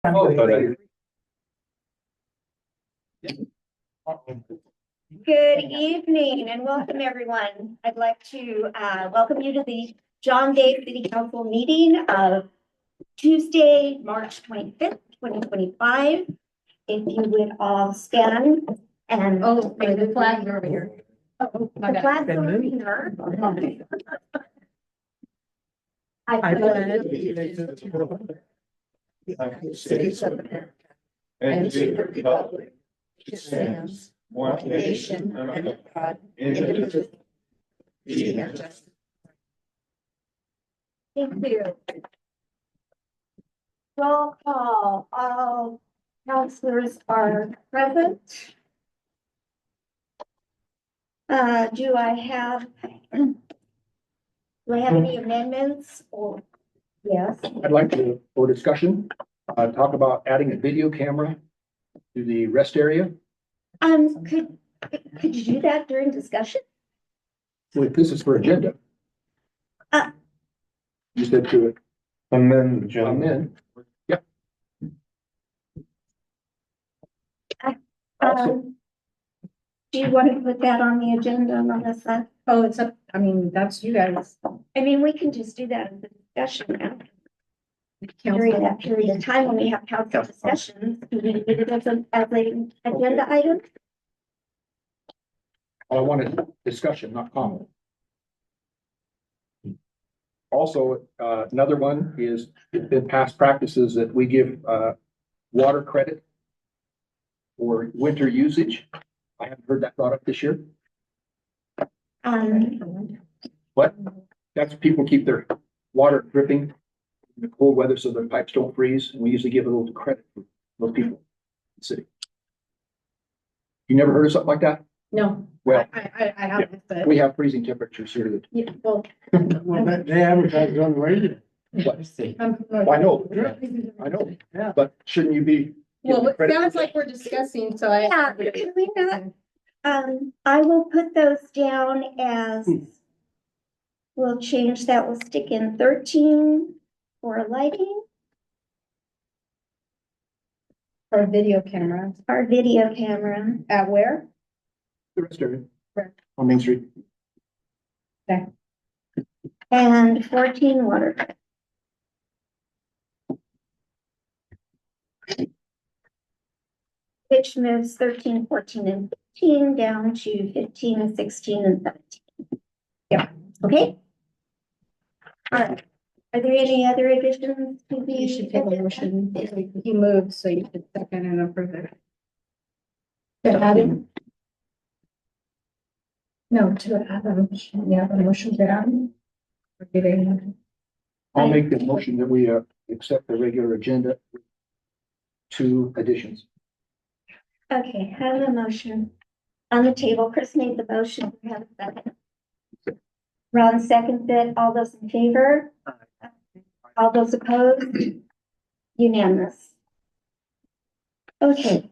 Oh, but Good evening and welcome, everyone. I'd like to welcome you to the John Day City Council meeting of Tuesday, March 25th, 2025. If you would all stand and. Oh, maybe the flags are over here. Oh, the flags are over here. I pledge allegiance to the United States of America and to the republic which stands one nation under God, indivisible, with liberty and justice. Thank you. Roll call, all councilors are present. Do I have any amendments or? Yes. I'd like to, for discussion, talk about adding a video camera to the rest area. Could you do that during discussion? Well, this is for agenda. You said to it. Amend the agenda. Amend. Yep. Also, Do you want to put that on the agenda, Melissa? Oh, it's up, I mean, that's you guys. I mean, we can just do that in the discussion after. During that period of time when we have council discussions, do we need it as an agenda item? I wanted discussion, not comment. Also, another one is in past practices that we give water credit for winter usage. I haven't heard that brought up this year. What? That's people keep their water dripping in the cold weather so their pipes don't freeze. And we usually give a little credit for those people in the city. You never heard of something like that? No. Well, I haven't, but. we have freezing temperatures here. That, Yeah, well. Well, they advertise on the radio. I know, I know, Yeah. but shouldn't you be? Well, giving it credit? sounds like we're discussing, so Yeah, can we not? I will put those down as, we'll change that, we'll stick in 13 for lighting, Our video camera, our video camera. at where? The rest area. Right. On Main Street. And 14 water. Which moves 13, 14, and 15 down to 15, 16, and 17. Yeah, okay. All right. Are there any other additions to the? You should take a motion. He moved, so you should second and approve it. To add him? No, to add him. Yeah, the motion to add him. Or do they have? I'll make the motion that we accept the regular agenda. with 2 additions. Okay, have a motion on the table. Chris made the motion. We have a second. Ron seconded. All those in favor? All those opposed? Unanimous. Okay,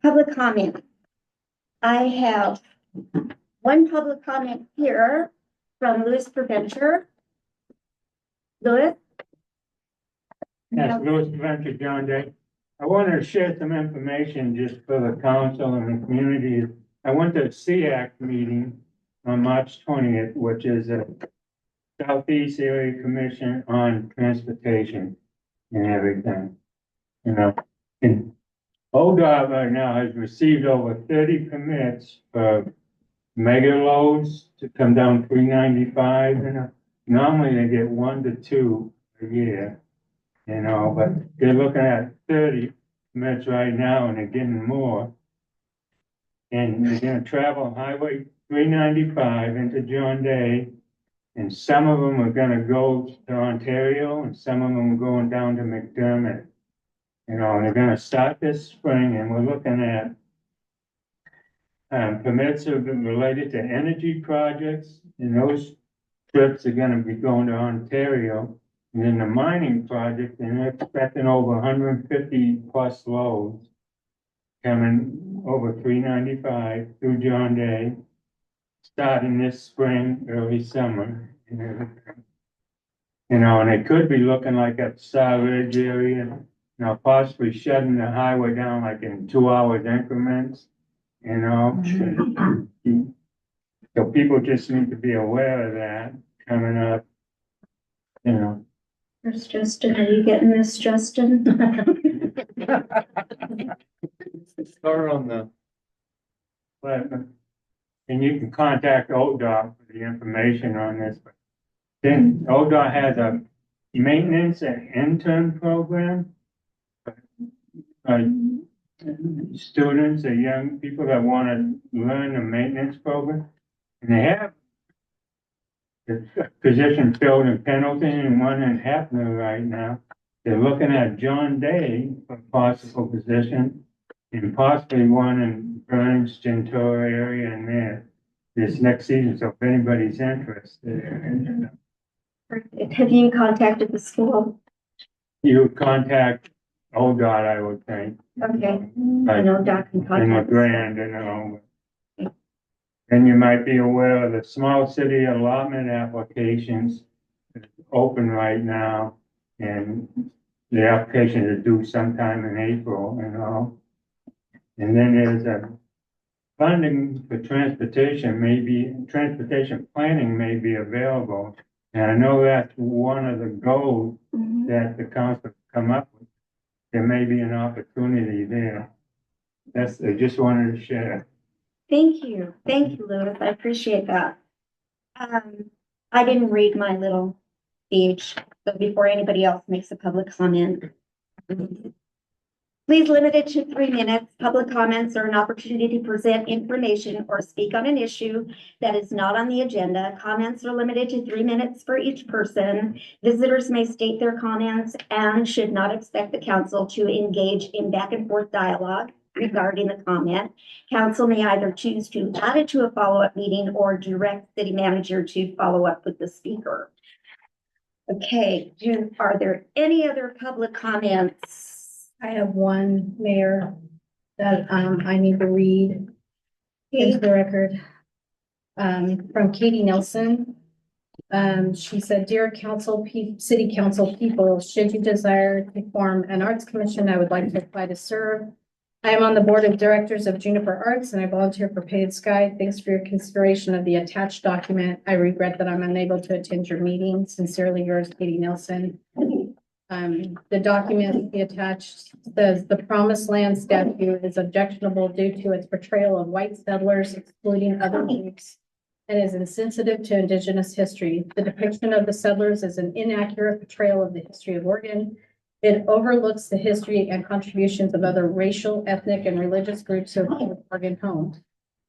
public comment. I have one public comment here from Louis Preventure. Louis? Yes, Louis Venture, John Day. I wanted to share some information just for the council and the community. I went to a SEAC meeting on March 20th, which is a Southeast Area Commission on Transportation and everything. You know, and ODOT right now has received over 30 permits for mega loads to come down 395. You know, normally they get 1 to 2 a year. You know, but they're looking at 30 permits right now and they're getting more. And they're gonna travel Highway 395 into John Day. And some of them are gonna go to Ontario and some of them are going down to McDermott. You know, and they're gonna start this spring and we're looking at permits have been related to energy projects, and those trips are gonna be going to Ontario. And then the mining project, and they're expecting over 150 plus loads coming over 395 through John Day, starting this spring, early summer. You know, and it could be looking like at Star Ridge area, you know, possibly shutting the highway down like in 2 hour increments, you know? So people just need to be aware of that coming up, you know. There's Justin, are you getting this, Justin? Start on the. But, and you can contact ODOT for the information on this. But then ODOT has a maintenance and intern program. Students or young people that want to learn the maintenance program. And they have the position filled in Pendleton and one in Hefner right now. They're looking at John Day for possible position and possibly one in Burns, Gentora area and there this next season. So if anybody's interested, Have you contacted the school? you would contact ODOT, I would think. Okay, I know Doc can In contact. the LeGrand, you know. And you might be aware of the small city allotment applications open right now. And the application is due sometime in April, you know. And then there's a funding for transportation, transportation planning may be available. And I know that's one of the goals school. Mhm. that the council come up with. There may be an opportunity there. I just wanted to share. Thank you, Louis, I appreciate that. I didn't read my little speech, so before anybody else makes a public comment. Please limit it to 3 minutes. Public comments are an opportunity to present information or speak on an issue that is not on the agenda. Comments are limited to 3 minutes for each person. Visitors may state their comments and should not expect the council to engage in back and forth dialogue regarding the comment. Council may either choose to add it to a follow-up meeting or direct city manager to follow up with the speaker. Okay, are there any other public comments? I have one, Mayor, that I need to read into the record. From Katie Nelson. She said, "Dear City Council people, should you desire to form an arts commission, I would like to apply to serve. I am on the board of directors of Juniper Arts and I volunteer for Painted Sky. Thanks for your consideration of the attached document. I regret that I'm unable to attend your meeting. Sincerely yours, Katie Nelson." The document we attached says the Promised Land statute is objectionable due to its portrayal of white settlers excluding other groups and is insensitive to indigenous history. The depiction of the settlers is an inaccurate portrayal of the history of Oregon. It overlooks the history and contributions of other racial, ethnic, and religious groups who have called Oregon home.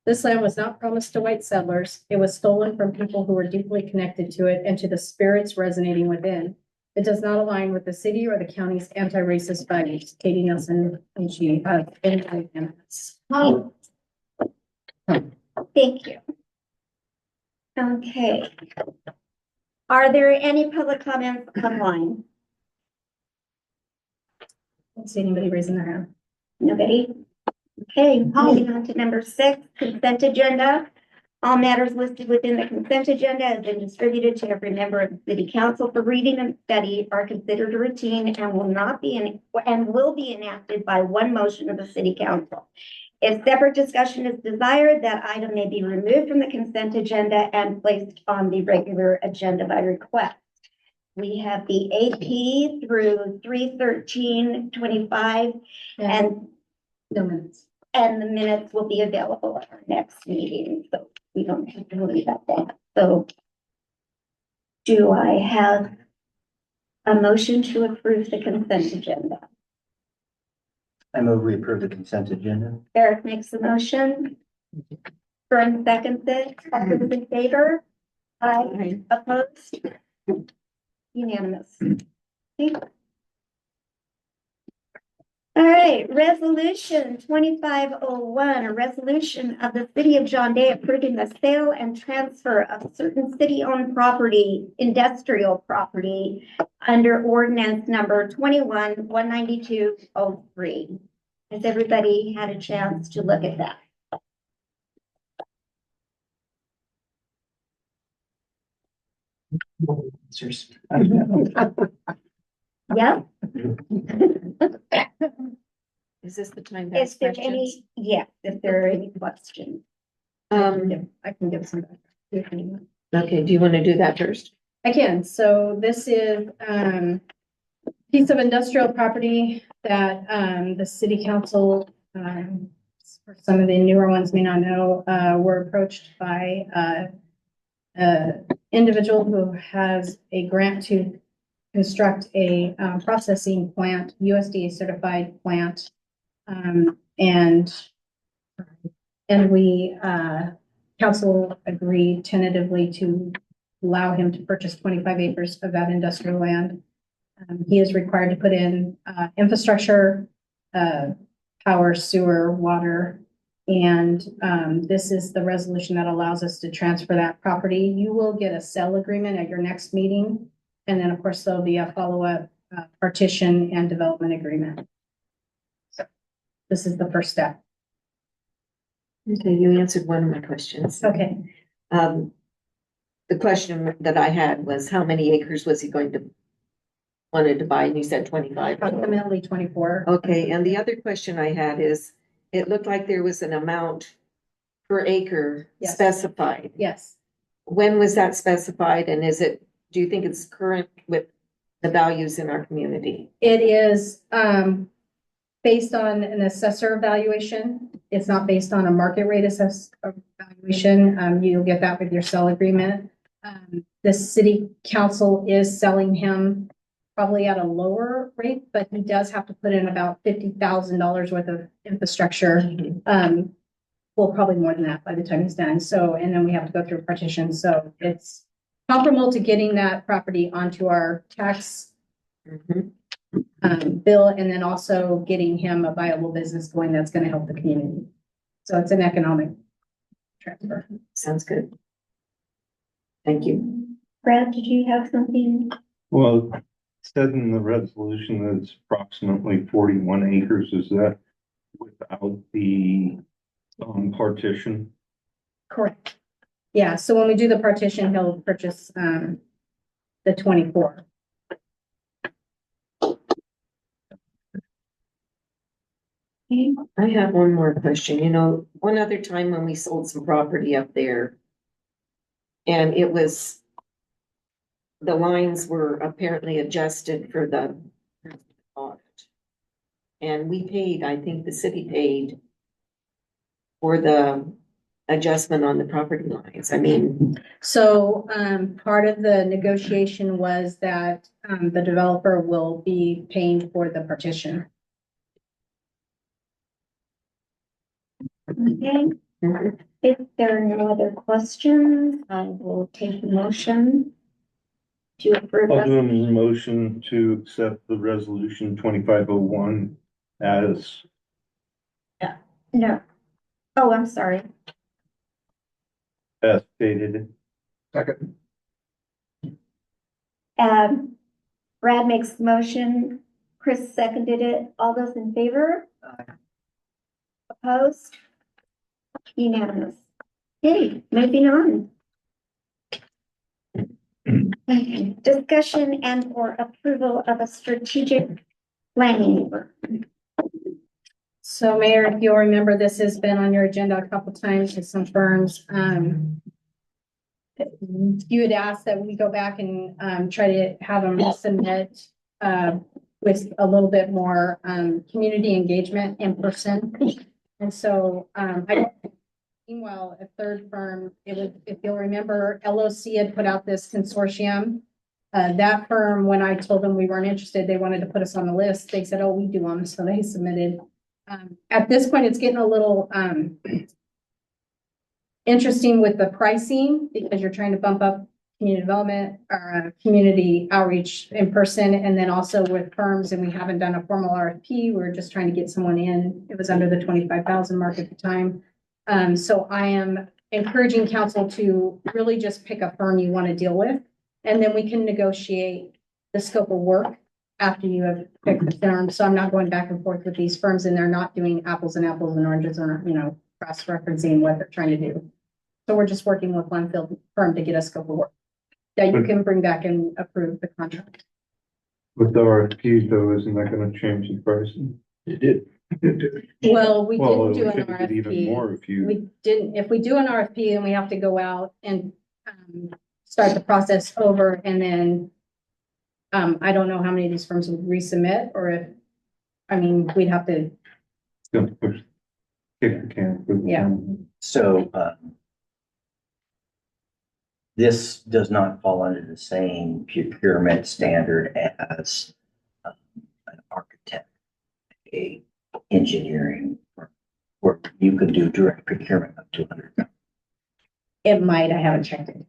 This land was not promised to white settlers. It was stolen from people who were deeply connected to it and to the spirits resonating within. It does not align with the city or the county's anti-racist values. Katie Nelson, and she, Oh. Thank you. Okay. Are there any public comments online? don't see anybody raising their hand. Nobody? Okay, moving on to number 6, consent agenda. All matters listed within the consent agenda have been distributed to every member of the city council for reading and study, are considered routine and will be enacted by one motion of the city council. If separate discussion is desired, that item may be removed from the consent agenda and placed on the regular agenda by request. We have the AP through 3/13/25 and No minutes. the minutes will be available at our next meeting, so we don't have to worry about that. So do I have a motion to approve the consent agenda? I move we approve the consent agenda. Eric makes the motion. Fern seconds it. All those in favor? Aye. Opposed? Unanimous. Okay. All right, resolution 2501, a resolution of the city of John Day approving the sale and transfer of certain city-owned property, industrial property, under ordinance number 21-19203. Has everybody had a chance to look at that? Yep. Is this the time to ask If there questions? any, yes, if there are any questions. I can give some back. if anyone. Okay, do you want to do that first? I can. So this is piece of industrial property that the city council, for some of the newer ones may not know, were approached by individual who has a grant to construct a processing plant, USDA certified plant. And we council agreed tentatively to allow him to purchase 25 acres of that industrial land. He is required to put in infrastructure, power, sewer, water. And this is the resolution that allows us to transfer that property. You will get a sale agreement at your next meeting. And then, of course, there'll be a follow-up partition and development agreement. So this is the first step. Okay, you answered one of my questions. Okay. The question that I had was how many acres was he wanted to buy? And you said 25. Approximately 24. Okay, and the other question I had is, it looked like there was an amount per acre Yes. specified. Yes. When was that specified, and do you think it's current with the values in our community? It is based on an assessor evaluation. It's not based on a market rate evaluation. You'll get that with your sale agreement. The city council is selling him probably at a lower rate, but he does have to put in about $50,000 worth of infrastructure. Well, probably more than that by the time he's done. So, and then we have to go through partition. So it's comparable to getting that property onto our tax Mhm. bill, and then also getting him a viable business going that's going to help the community. So it's an economic transfer. Sounds good. Thank you. Brad, did you have something? Well, it said in the resolution that it's approximately 41 acres. Is that without the partition? Correct. Yeah, so when we do the partition, he'll purchase the 24. I have one more question. You know, one other time when we sold some property up there, and the lines were apparently adjusted for the audit. And we paid, I think the city paid for the adjustment on the property lines. I mean, So part of the negotiation was that the developer will be paying for the partition. Okay, mhm. if there are no other questions, I will take the motion to approve. I'll do a motion to accept the resolution 2501 as No. Oh, I'm sorry. stated. Second. Brad makes the motion, Chris seconded it. All those in favor? Opposed? Unanimous. Okay, moving on. Okay, discussion and or approval of a strategic planning work. So Mayor, if you'll remember, this has been on your agenda a couple times with some firms. You had asked that we go back and try to have them submit with a little bit more community engagement in person. And so meanwhile, a third firm, if you'll remember, LOC had put out this consortium. That firm, when I told them we weren't interested, they wanted to put us on the list. They said, oh, we do them. So they submitted. At this point, it's getting a little interesting with the pricing because you're trying to bump up community development or community outreach in person, and then also with firms, and we haven't done a formal RFP. We're just trying to get someone in. It was under the 25,000 mark at the time. So I am encouraging council to really just pick a firm you want to deal with, and then we can negotiate the scope of work after you have picked the firm. So I'm not going back and forth with these firms, and they're not doing apples and apples and oranges, or, you know, cross-referencing what they're trying to do. So we're just working with one firm to get a scope of work that you can bring back and approve the contract. With the RFP though, isn't that gonna change the pricing? It did. Well, we Well, didn't do it an would change it even more RFP. if you, We didn't, if we do an RFP and we have to go out and start the process over and then I don't know how many of these firms would resubmit or if, I mean, we'd have to, it's gonna push, kick the can. for the Yeah. town. So, this does not fall under the same procurement standard as an architect, a engineering, firm, where you can do direct procurement up to 100. it might, I haven't checked it.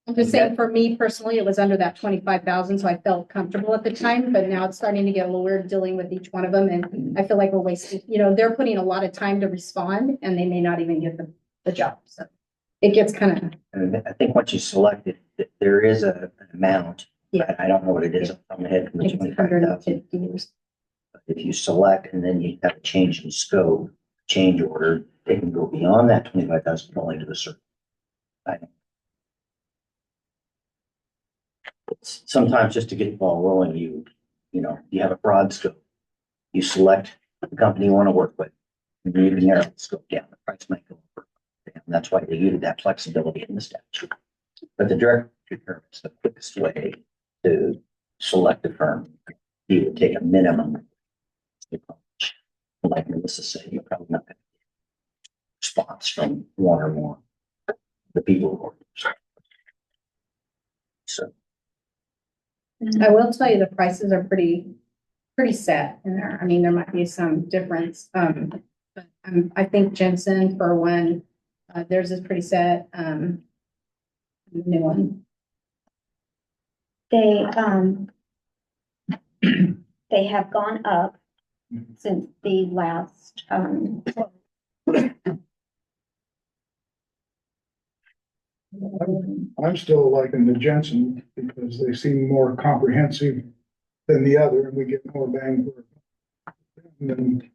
I'm just saying, for me personally, it was under that 25,000, so I felt comfortable at the time, but now it's starting to get a little weird dealing with each one of them, and I feel like we're wasting, they're putting a lot of time to respond, and they may not even get the job, so. It gets kind of, And I think once you select it, there is an amount. Yeah. I don't know what it is off the top of my head from I the think it's 25,000. 150 If you select and then you have a change in scope, change order, they can go beyond that 25,000 only to a certain. item. Sometimes just to get the ball rolling, you have a broad scope. You select the company you want to work with. And you can narrow the scope down. The price might go over. And that's why they use that flexibility in the statute. But the direct procurement is the quickest way to select a firm. You would take a minimum. Like Melissa said, you're probably not going to get a response from one or more of the people who are. So. I will tell you, the prices are pretty set in there. I mean, there might be some difference. But I think Jensen for one, theirs is pretty set. The new one. They, they have gone up since the last, I'm still liking the Jensen because they seem more comprehensive than the other and we get more bang for it. And then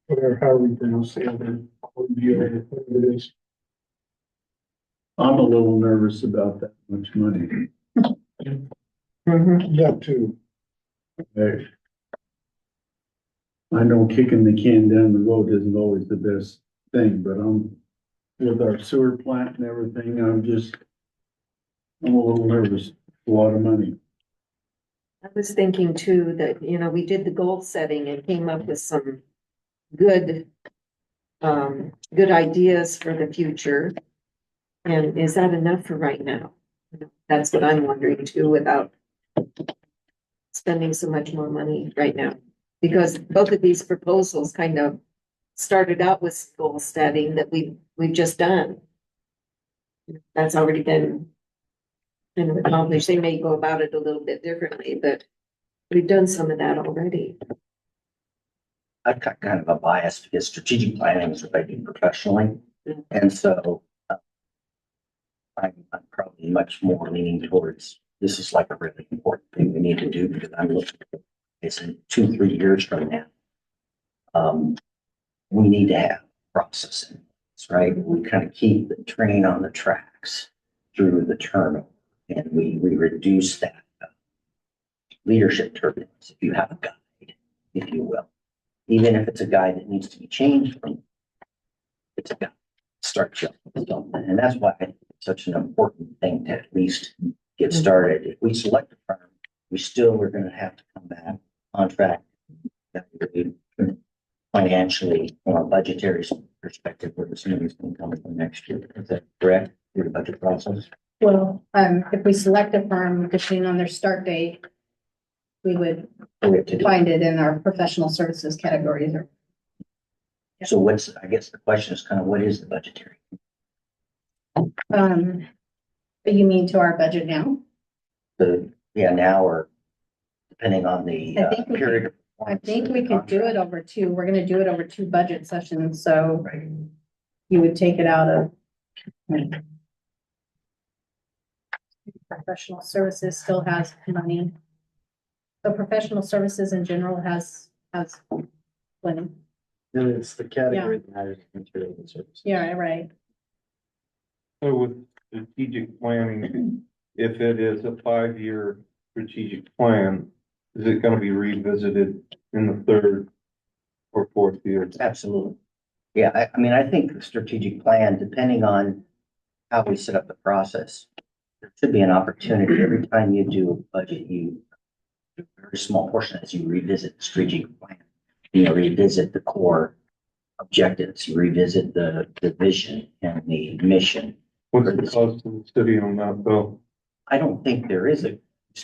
whatever, however we pronounce the other, Cordial or whatever it is. I'm a little nervous about that much money. That too. Hey. I know kicking the can down the road isn't always the best thing, but with our sewer plant and everything, I'm a little nervous. A lot of money. I was thinking too that, we did the goal setting and came up with some good, good ideas for the future. And is that enough for right now? That's what I'm wondering too, without spending so much more money right now. Because both of these proposals kind of started out with goal setting that we've just done. That's already been accomplished. They may go about it a little bit differently, but we've done some of that already. I've got kind of a bias because strategic planning is what I do professionally. And so I'm probably much more leaning towards, this is like a really important thing we need to do because I'm looking at this in 2-3 years from now. We need to have processing, right? We kind of keep the train on the tracks through the terminal and we reduce that leadership turbulence, if you have a guide, if you will. Even if it's a guide that needs to be changed from, it's a guide, start something. And that's why I think it's such an important thing to at least get started. If we select a firm, we still are going to have to come back on track financially from a budgetary perspective where the money's going to come from next year. Is that correct? Through the budget process? Well, if we select a firm, depending on their start date, we would We have to do. find it in our professional services categories. So I guess the question is kind of what is the budgetary? You mean to our budget now? Now or depending on the I think we period. of I performance think of we the could do it contract. over two. We're gonna do it over 2 budget sessions, so Right. you would take it out of. Professional services still has money. So professional services in general has plenty. And it's the category that matters, material and services. Yeah, right. So with strategic planning, if it is a 5-year strategic plan, is it gonna be revisited in the third or fourth year? Absolutely. Yeah, I mean, I think the strategic plan, depending on how we set up the process, there should be an opportunity every time you do a budget, you a very small portion as you revisit the strategic plan. You revisit the core objectives, you revisit the vision and the mission. What's the cost to the city on that though? I don't think there is a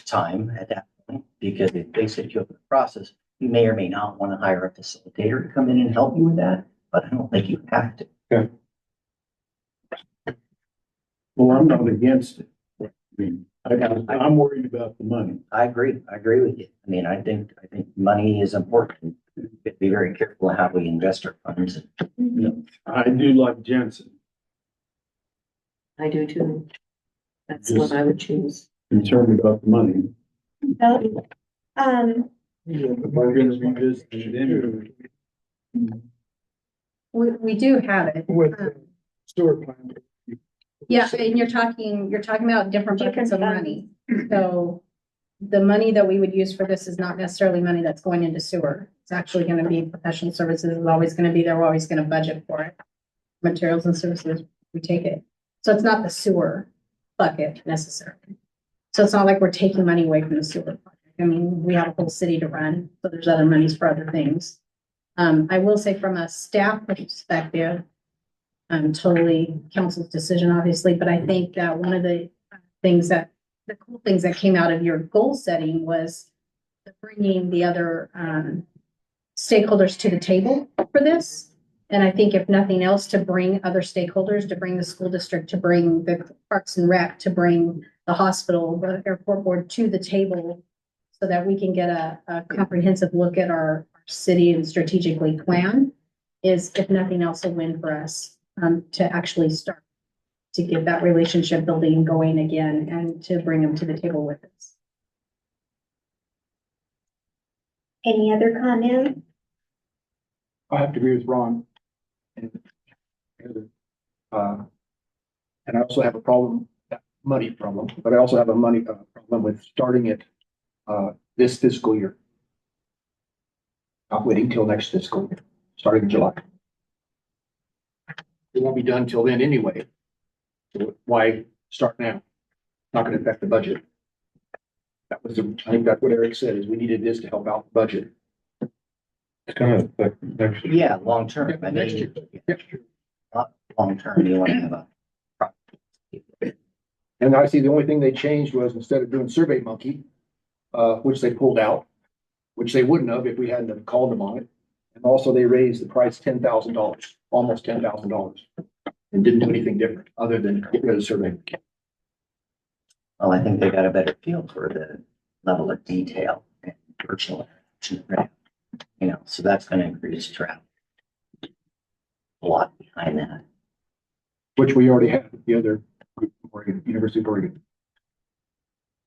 time at that point, because if they set you up in the process, you may or may not want to hire a facilitator to come in and help you with that, but I don't think you have to. Well, I'm not against it. I mean, I'm worried about the money. I agree with you. I mean, I think money is important. We have to be very careful how we invest our funds. I do like Jensen, I do too. That's the one I would choose. concerned about the money. Um, We're gonna revisit it anyway. We do have it. With the sewer plant. Yeah, and you're talking about different buckets of Different money. So the money that we would use for this is not necessarily money that's going into sewer. It's actually gonna be professional services, is always gonna be there, we're always gonna budget for it. Materials and services, we take it. So it's not the sewer bucket necessarily. So it's not like we're taking money away from the sewer bucket. I mean, we have a whole city to run, so there's other monies for other things. I will say from a staff perspective, totally council's decision, obviously, but I think that one of the cool things that came out of your goal setting was bringing the other stakeholders to the table for this. And I think if nothing else, to bring other stakeholders, to bring the school district, to bring the Parks and Rec, to bring the hospital, the airport board to the table, so that we can get a comprehensive look at our city and strategically plan, is, if nothing else, a win for us, to actually start to get that relationship building going again and to bring them to the table with us. any other comments? I have to agree with Ron. And I also have a problem, money problem, but I also have a money problem with starting it this fiscal year. Not waiting till next fiscal year, starting in July. It won't be done till then anyway. So why start now? Not gonna affect the budget. That was, I think that's what Eric said, is we needed this to help out the budget. It's gonna affect next year. Yeah, long term. I Next year. mean, Yep. long term, you want to have a. And I see the only thing they changed was, instead of doing Survey Monkey, which they pulled out, which they wouldn't have if we hadn't have called them on it. And also they raised the price $10,000, almost $10,000, and didn't do anything different other than get rid of Survey Monkey. Well, I think they got a better feel for the level of detail and virtual interaction. So that's gonna increase travel. A lot behind that. Which we already had with the other group, Oregon, University of Oregon.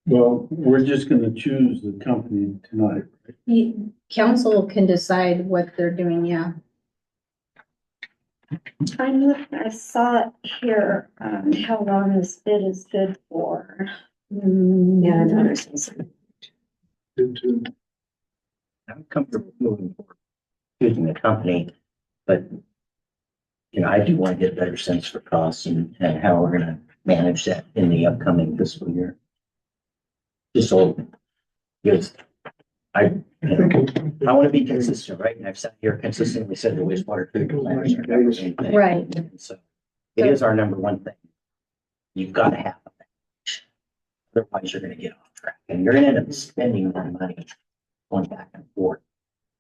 Well, we're just gonna choose the company tonight. Council can decide what they're doing, yeah. I saw it here, how long this bid is good for. Yeah, I thought it was. I'm comfortable moving forward, choosing the company, but I do want to get a better sense for costs and how we're gonna manage that in the upcoming fiscal year. Just so, because I want to be consistent, right? And I've sat here consistently said the wastewater treatment plants are never anything. Right. And so it is our number one thing. You've got to have that. Otherwise, you're going to get off track, and you're going to end up spending more money going back and forth,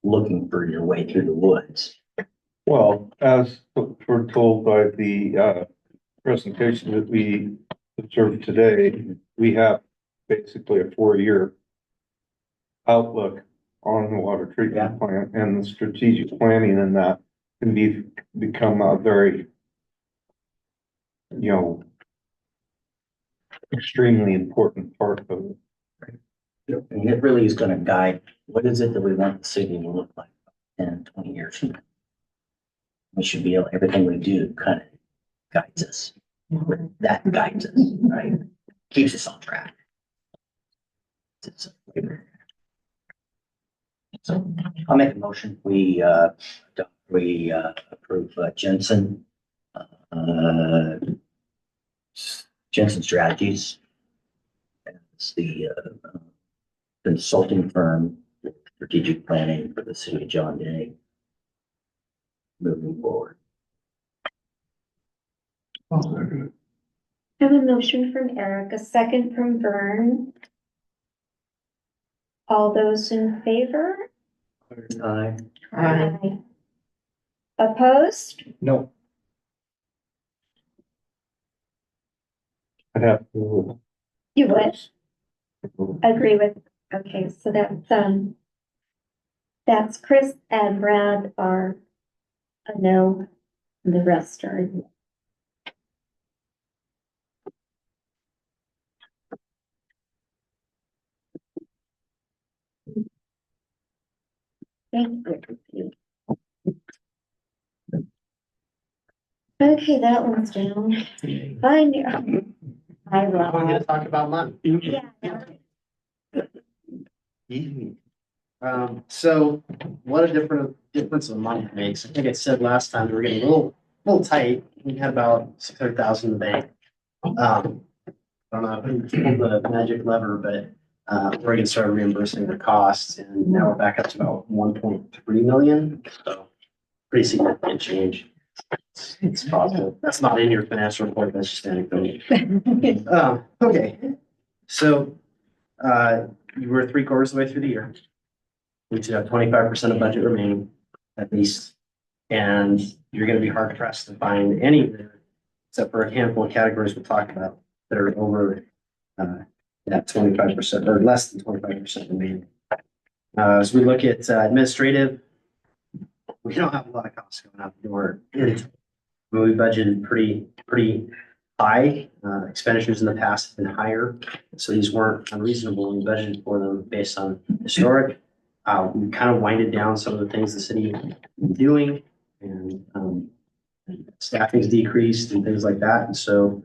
looking for your way through the woods. Well, as we're told by the presentation that we observed today, we have basically a 4-year outlook on the water Yeah. treatment plant, and the strategic planning in that can become a very, extremely important part of it. And it really is going to guide, what is it that we want the city to look like 10, 20 years from now? We should be able, everything we do kind of guides us. That guides us, right? Keeps us on track. It's So I'll make a motion. We approve Jensen. uh, Jensen Strategies. It's the consulting firm, for strategic planning for the city of John Day. Moving forward. I'll second I have a motion from Eric, a second from Vern. All those in favor? Aye. Aye. Opposed? No. I have to. You would agree with, okay, so that's Chris and Brad are a no, and the rest are. a yes. Thank you. Okay, that one's down. Fine. I I'm will. gonna talk about money. Yeah. So what a difference a month makes. I think I said last time we were getting a little tight. We had about 600,000 in the bank. I don't know, I couldn't pull the magic lever, but Oregon started reimbursing the costs and now we're back up to about 1.3 million. So pretty significant change. It's positive. That's not in your financial report, that's just anecdotal. Okay, so you were 3/4 of the way through the year. We should have 25% of budget remaining at least. And you're gonna be hard pressed to find any there, except for a handful of categories we'll talk about that are over that 25% or less than 25% remaining. As we look at administrative, we don't have a lot of costs going out the door. We budgeted pretty high. Expenditures in the past have been higher, so these weren't unreasonable. We budgeted for them based on historic. We kind of winded down some of the things the city is doing, and staffing's decreased and things like that. And so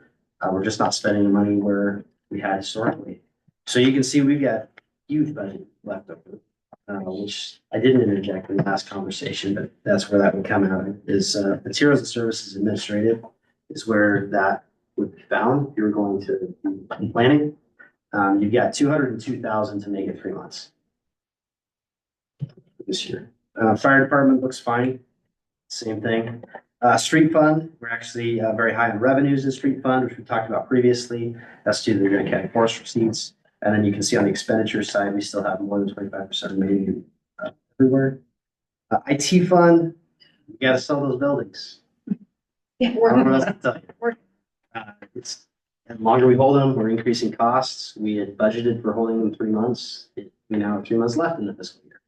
we're just not spending the money where we had historically. So you can see we've got huge budget left over. Which I didn't interject in the last conversation, but that's where that would come out is materials and services administrative is where that would be found. If you're going to be planning, you've got 202,000 to make it 3 months this year. Fire department looks fine. Same thing. Street fund, we're actually very high on revenues in street fund, which we talked about previously. That's due to the Grant County Forest receipts. And then you can see on the expenditure side, we still have more than 25% remaining everywhere. IT fund, we gotta sell those buildings. I don't know what else to tell you. It's, and the longer we hold them, we're increasing costs. We had budgeted for holding them 3 months. We now have 3 months left in the fiscal year.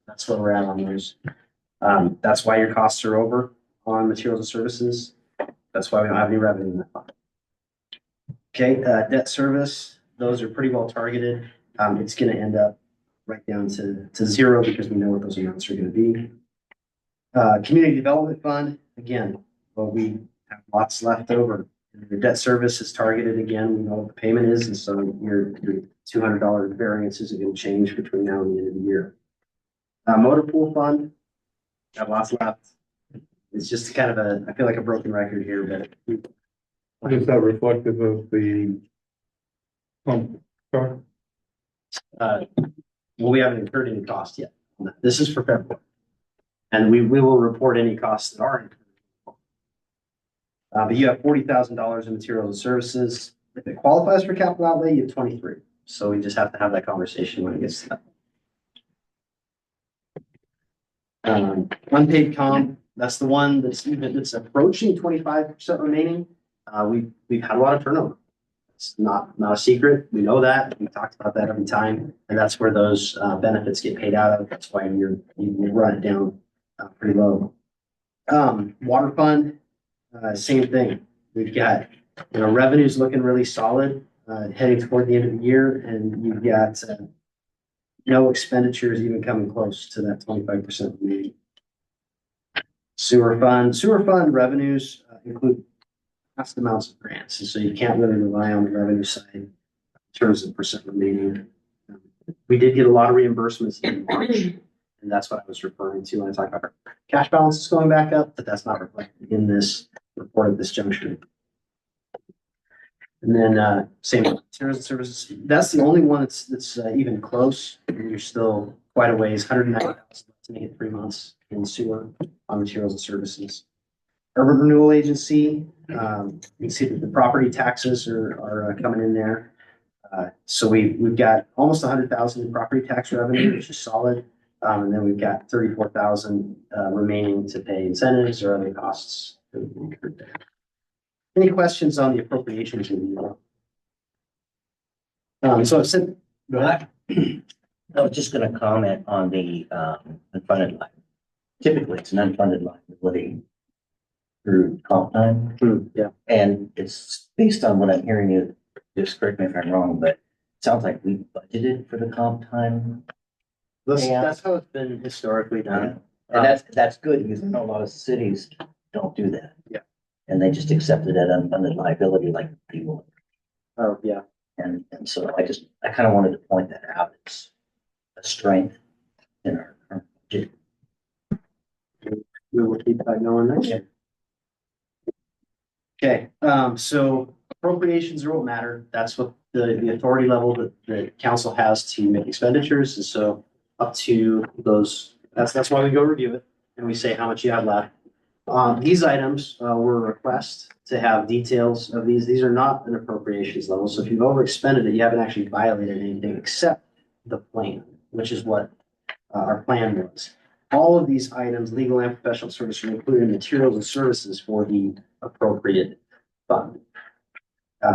That's where we're at on those. That's why your costs are over on materials and services. That's why we don't have any revenue in that fund. Okay, debt service. Those are pretty well targeted. It's going to end up right down to zero because we know what those amounts are going to be. Community development fund, again, well, we have lots left over. The debt service is targeted again. We know what the payment is, and so your $200 variance isn't going to change between now and the end of the year. Motor pool fund, got lots left. It's just kind of I feel like a broken record here, but Is that reflective of the sorry? Well, we haven't incurred any cost yet. This is for February. And we will report any costs that are incurred. But you have $40,000 in materials and services. If it qualifies for capital outlay, you have 23. So we just have to have that conversation when it gets to that. Unpaid comp, that's the one that's approaching 25% remaining. We've had a lot of turnover. It's not a secret. We know that. We talked about that every time. And that's where those benefits get paid out of. That's why you run it down pretty low. Water fund, same thing. We've got, revenues looking really solid, heading toward the end of the year. And you've got no expenditures even coming close to that 25% remaining. Sewer fund revenues include vast amounts of grants, and so you can't really rely on the revenue side in terms of percent remaining. We did get a lot of reimbursements in March, And that's what I was referring to when I talked about our cash balances going back up, but that's not reflected in this report at this juncture. And then, same with materials and services. That's the only one that's even close. And you're still quite a ways, 190,000 to make it 3 months in sewer on materials and services. Urban Renewal Agency, you can see that the property taxes are coming in there. So we've got almost 100,000 in property tax revenue, which is solid. And then we've got 34,000 remaining to pay incentives or other costs that we've incurred there. Any questions on the appropriations? So I've said, go ahead. I was just gonna comment on the unfunded line. Typically, it's an unfunded liability through comp time. Yeah. And it's based on what I'm hearing you, just correct me if I'm wrong, but it sounds like we budgeted for the comp time. That's how it's been historically done. And that's good because I know a lot of cities don't do that. Yeah. And they just accept it at unfunded liability like people. Oh, yeah. And so I kind of wanted to point that out. It's a strength in our current budget. We will keep that going next year. Okay, so appropriations are what matter. That's what the authority level that the council has to make expenditures. And so up to those, that's why we go review it and we say how much you have left. These items were a request to have details of these. These are not an appropriations level. So if you've overexpended it, you haven't actually violated anything except the plan, which is what our plan was. All of these items, legal and professional services, are included in materials and services for the appropriate fund.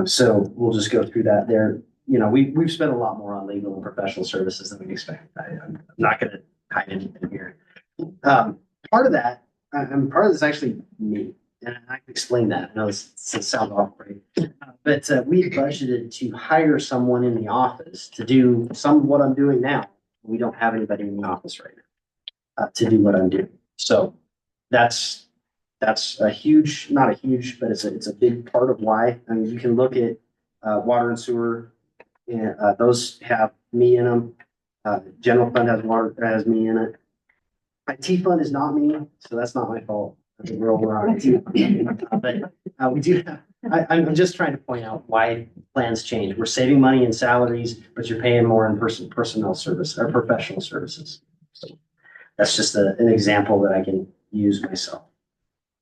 So we'll just go through that there. You know, we've spent a lot more on legal and professional services than we expected. I'm not going to hide anything here. Part of that, part of this actually me, and I can explain that. I know this sounds awkward, but we budgeted to hire someone in the office to do some of what I'm doing now. We don't have anybody in the office right now to do what I'm doing. So that's a huge, not a huge, but it's a big part of why. I mean, you can look at water and sewer, and those have me in them. General fund has me in it. IT fund is not me, so that's not my fault. I think we're over on IT. But we do have, I'm just trying to point out why plans change. We're saving money in salaries, but you're paying more in personnel service or professional services. So that's just an example that I can use myself.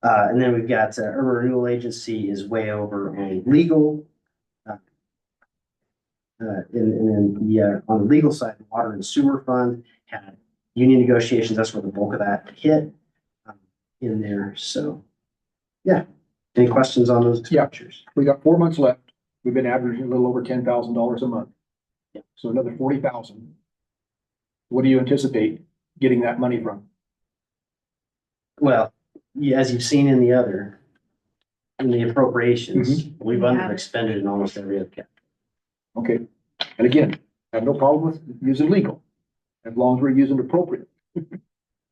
And then we've got Urban Renewal Agency is way over on legal. And then on the legal side, the Water and Sewer Fund had union negotiations. That's where the bulk of that hit in there. So, yeah. Any questions on those expenditures? We got 4 months left. We've been averaging a little over $10,000 a month. Yeah. So another 40,000. What do you anticipate getting that money from? Well, yeah, as you've seen in the appropriations, we've underexpended in almost every other category. Okay, and again, I have no problem with using legal, as long as we're using appropriate.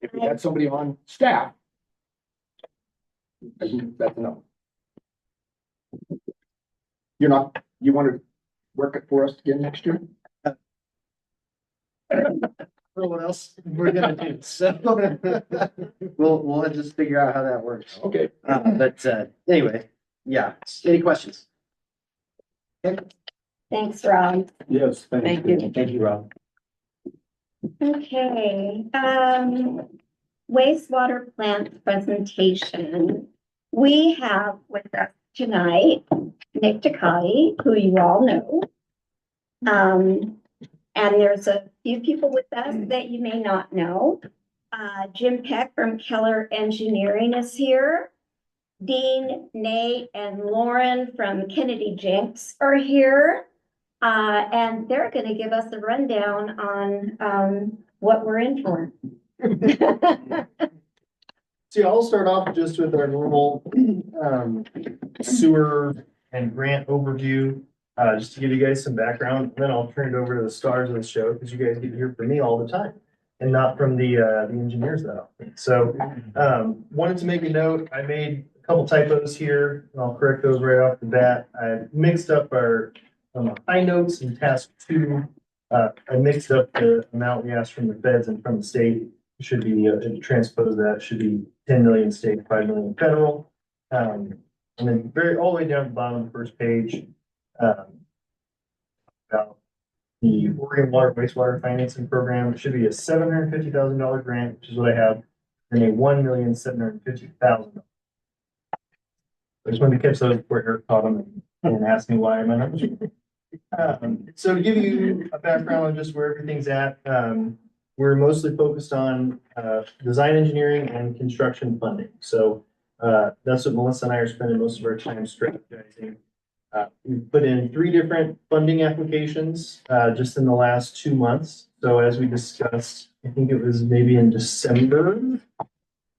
If we had somebody on staff, that's enough. You want to work it for us again next year? I don't know what else we're gonna do, so we'll just figure out how that works. Okay. But anyway, yeah, any questions? Thanks, Rob. Yes, Thank you. Thank you, Rob. Okay, wastewater plant presentation. We have with us tonight Nick Takati, who you all know. And there's a few people with us that you may not know. Jim Peck from Keller Engineering is here. Dean, Nate, and Lauren from Kennedy Jenks are here. And they're going to give us a rundown on what we're in for. See, I'll start off just with our normal sewer and grant overview, just to give you guys some background. Then I'll turn it over to the stars of the show because you guys get to hear from me all the time and not from the engineers though. So wanted to make a note. I made a couple typos here, and I'll correct those right off the bat. I mixed up our high notes in task 2. I mixed up the amount we asked from the feds and from the state. should be, transpose that, should be 10 million state, 5 million federal. And then all the way down to the bottom of the first page, about the Oregon Water Wastewater Financing Program. It should be a $750,000 grant, which is what I have, and a $1,750,000. I just wanted to catch those before Eric caught them and asked me why my numbers. So to give you a background on just where everything's at, we're mostly focused on design engineering and construction funding. So that's what Melissa and I are spending most of our time strategizing. We've put in 3 different funding applications just in the last 2 months. So as we discussed, I think it was maybe in December,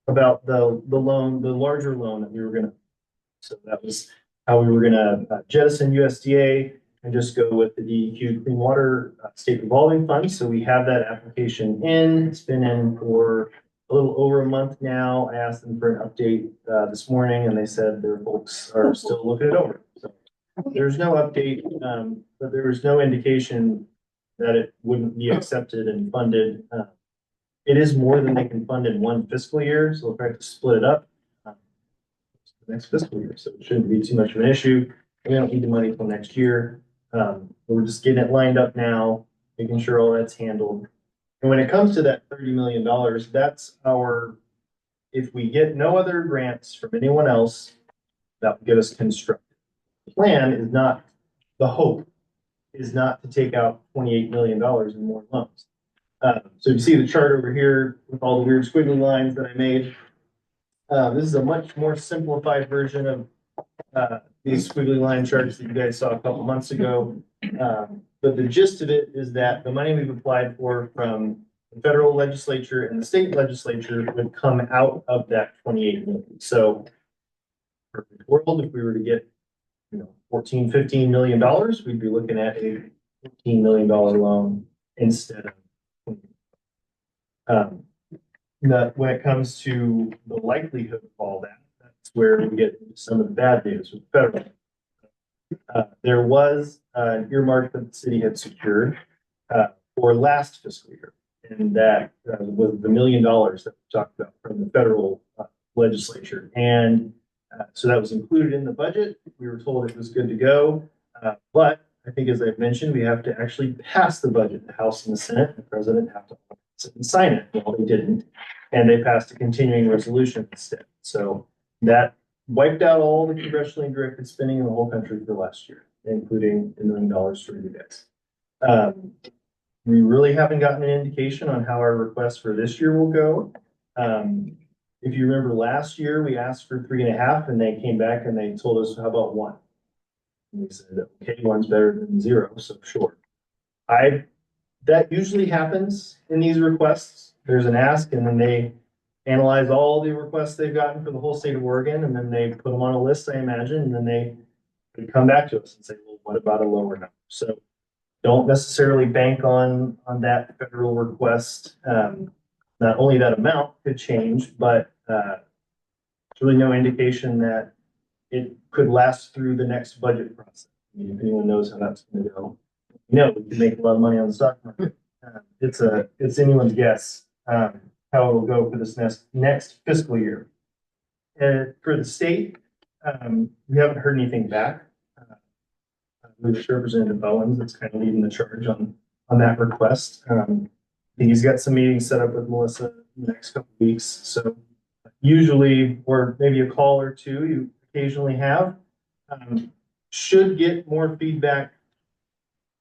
about the loan, the larger loan that we were gonna. So that was how we were gonna jettison USDA and just go with the DEQ Clean Water State Revolving Fund. So we have that application in. It's been in for a little over a month now. I asked them for an update this morning, and they said their folks are still looking it over. So there's no update, but there was no indication that it wouldn't be accepted and funded. It is more than they can fund in one fiscal year, so if I have to split it up the next fiscal year, so it shouldn't be too much of an issue. We don't need the money till next year. We're just getting it lined up now, making sure all that's handled. And when it comes to that $30 million, that's our, if we get no other grants from anyone else, that will get us constructed. The plan is not, the hope is not to take out $28 million in more loans. So you see the chart over here with all the weird squiggly lines that I made. This is a much more simplified version of these squiggly line charts that you guys saw a couple months ago. But the gist of it is that the money we've applied for from the federal legislature and the state legislature would come out of that 28 million. So perfect world, if we were to get, 14, $15 million, we'd be looking at a $15 million loan instead of when it comes to the likelihood of all that, that's where we get some of the bad news with federal. There was an earmark that the city had secured for last fiscal year, and that was the $1 million that we talked about from the federal legislature. And so that was included in the budget. We were told it was good to go, but I think, as I've mentioned, we have to actually pass the budget. The House and the Senate, the president have to sit and sign it. Well, they didn't, and they passed a continuing resolution instead. So that wiped out all the congressionally directed spending in the whole country for last year, including $1 million for you guys. We really haven't gotten an indication on how our request for this year will go. If you remember last year, we asked for 3.5, and they came back and they told us, how about 1? And we said, okay, 1's better than 0, so sure. That usually happens in these requests. There's an ask, and then they analyze all the requests they've gotten for the whole state of Oregon, and then they put them on a list, I imagine, and then they come back to us and say, well, what about a lower number? So don't necessarily bank on that federal request. Not only that amount could change, but there's really no indication that it could last through the next budget process. I mean, if anyone knows how that's going to go, we can make a lot of money on the stock market. It's anyone's guess how it'll go for this next fiscal year. And for the state, we haven't heard anything back. Representative Bowens that's kind of leading the charge on that request. He's got some meetings set up with Melissa in the next couple of weeks. So usually, or maybe a call or two, you occasionally have, should get more feedback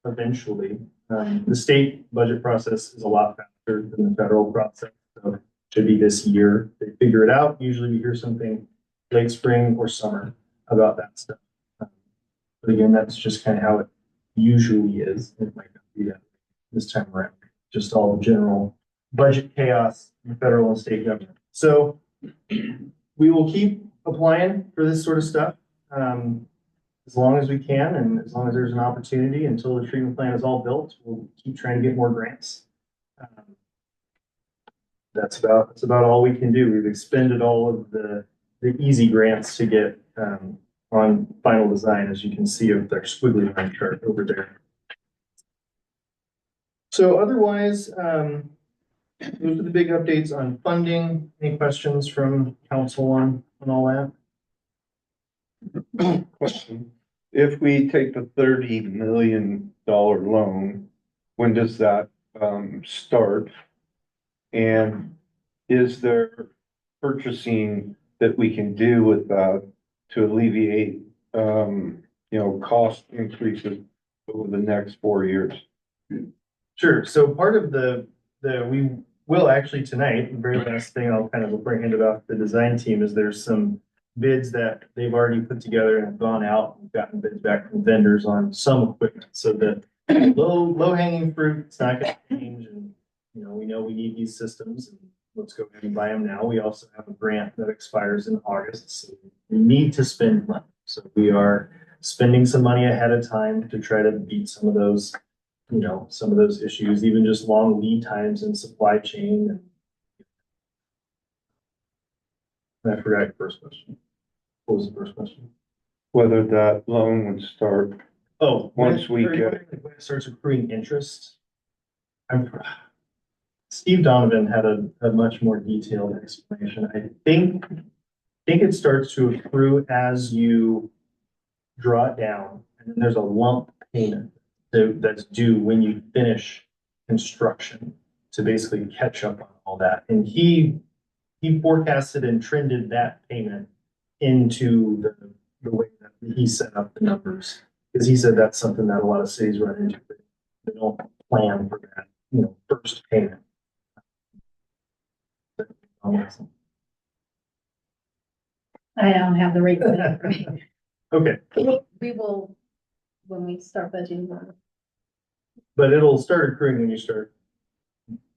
eventually. The state budget process is a lot faster than the federal process. So it should be this year. They figure it out. Usually we hear something late spring or summer about that stuff. But again, that's just kind of how it usually is. It might not be that this time around. Just all the general budget chaos in the federal and state government. So we will keep applying for this sort of stuff as long as we can, and as long as there's an opportunity until the treatment plan is all built. We'll keep trying to get more grants. That's about all we can do. We've expended all of the easy grants to get on final design, as you can see with our squiggly line chart over there. So otherwise, those are the big updates on funding. Any questions from council on all that? Question. If we take the $30 million loan, when does that start? And is there purchasing that we can do with that to alleviate, cost increases over the next 4 years? Sure, so part of we will actually tonight, the very last thing I'll kind of bring into about the design team is there's some bids that they've already put together and have gone out and gotten bids back from vendors on some equipment. So the low hanging fruit, it's not gonna change. And, we know we need these systems and let's go ahead and buy them now. We also have a grant that expires in August. So we need to spend money. So we are spending some money ahead of time to try to beat some of those issues, even just long lead times in supply chain. And I forgot your first question. What was the first question? Whether that loan would start, Oh, Once we get- when it starts accruing interest. Steve Donovan had a much more detailed explanation. I think it starts to accrue as you draw it down, and then there's a lump payment that's due when you finish construction to basically catch up on all that. And he forecasted and trended that payment into the way that he set up the numbers. Because he said that's something that a lot of cities run into. They don't plan for that, first payment. I don't have the rate for that. Okay, We will, when we start budgeting. but it'll start accruing when you start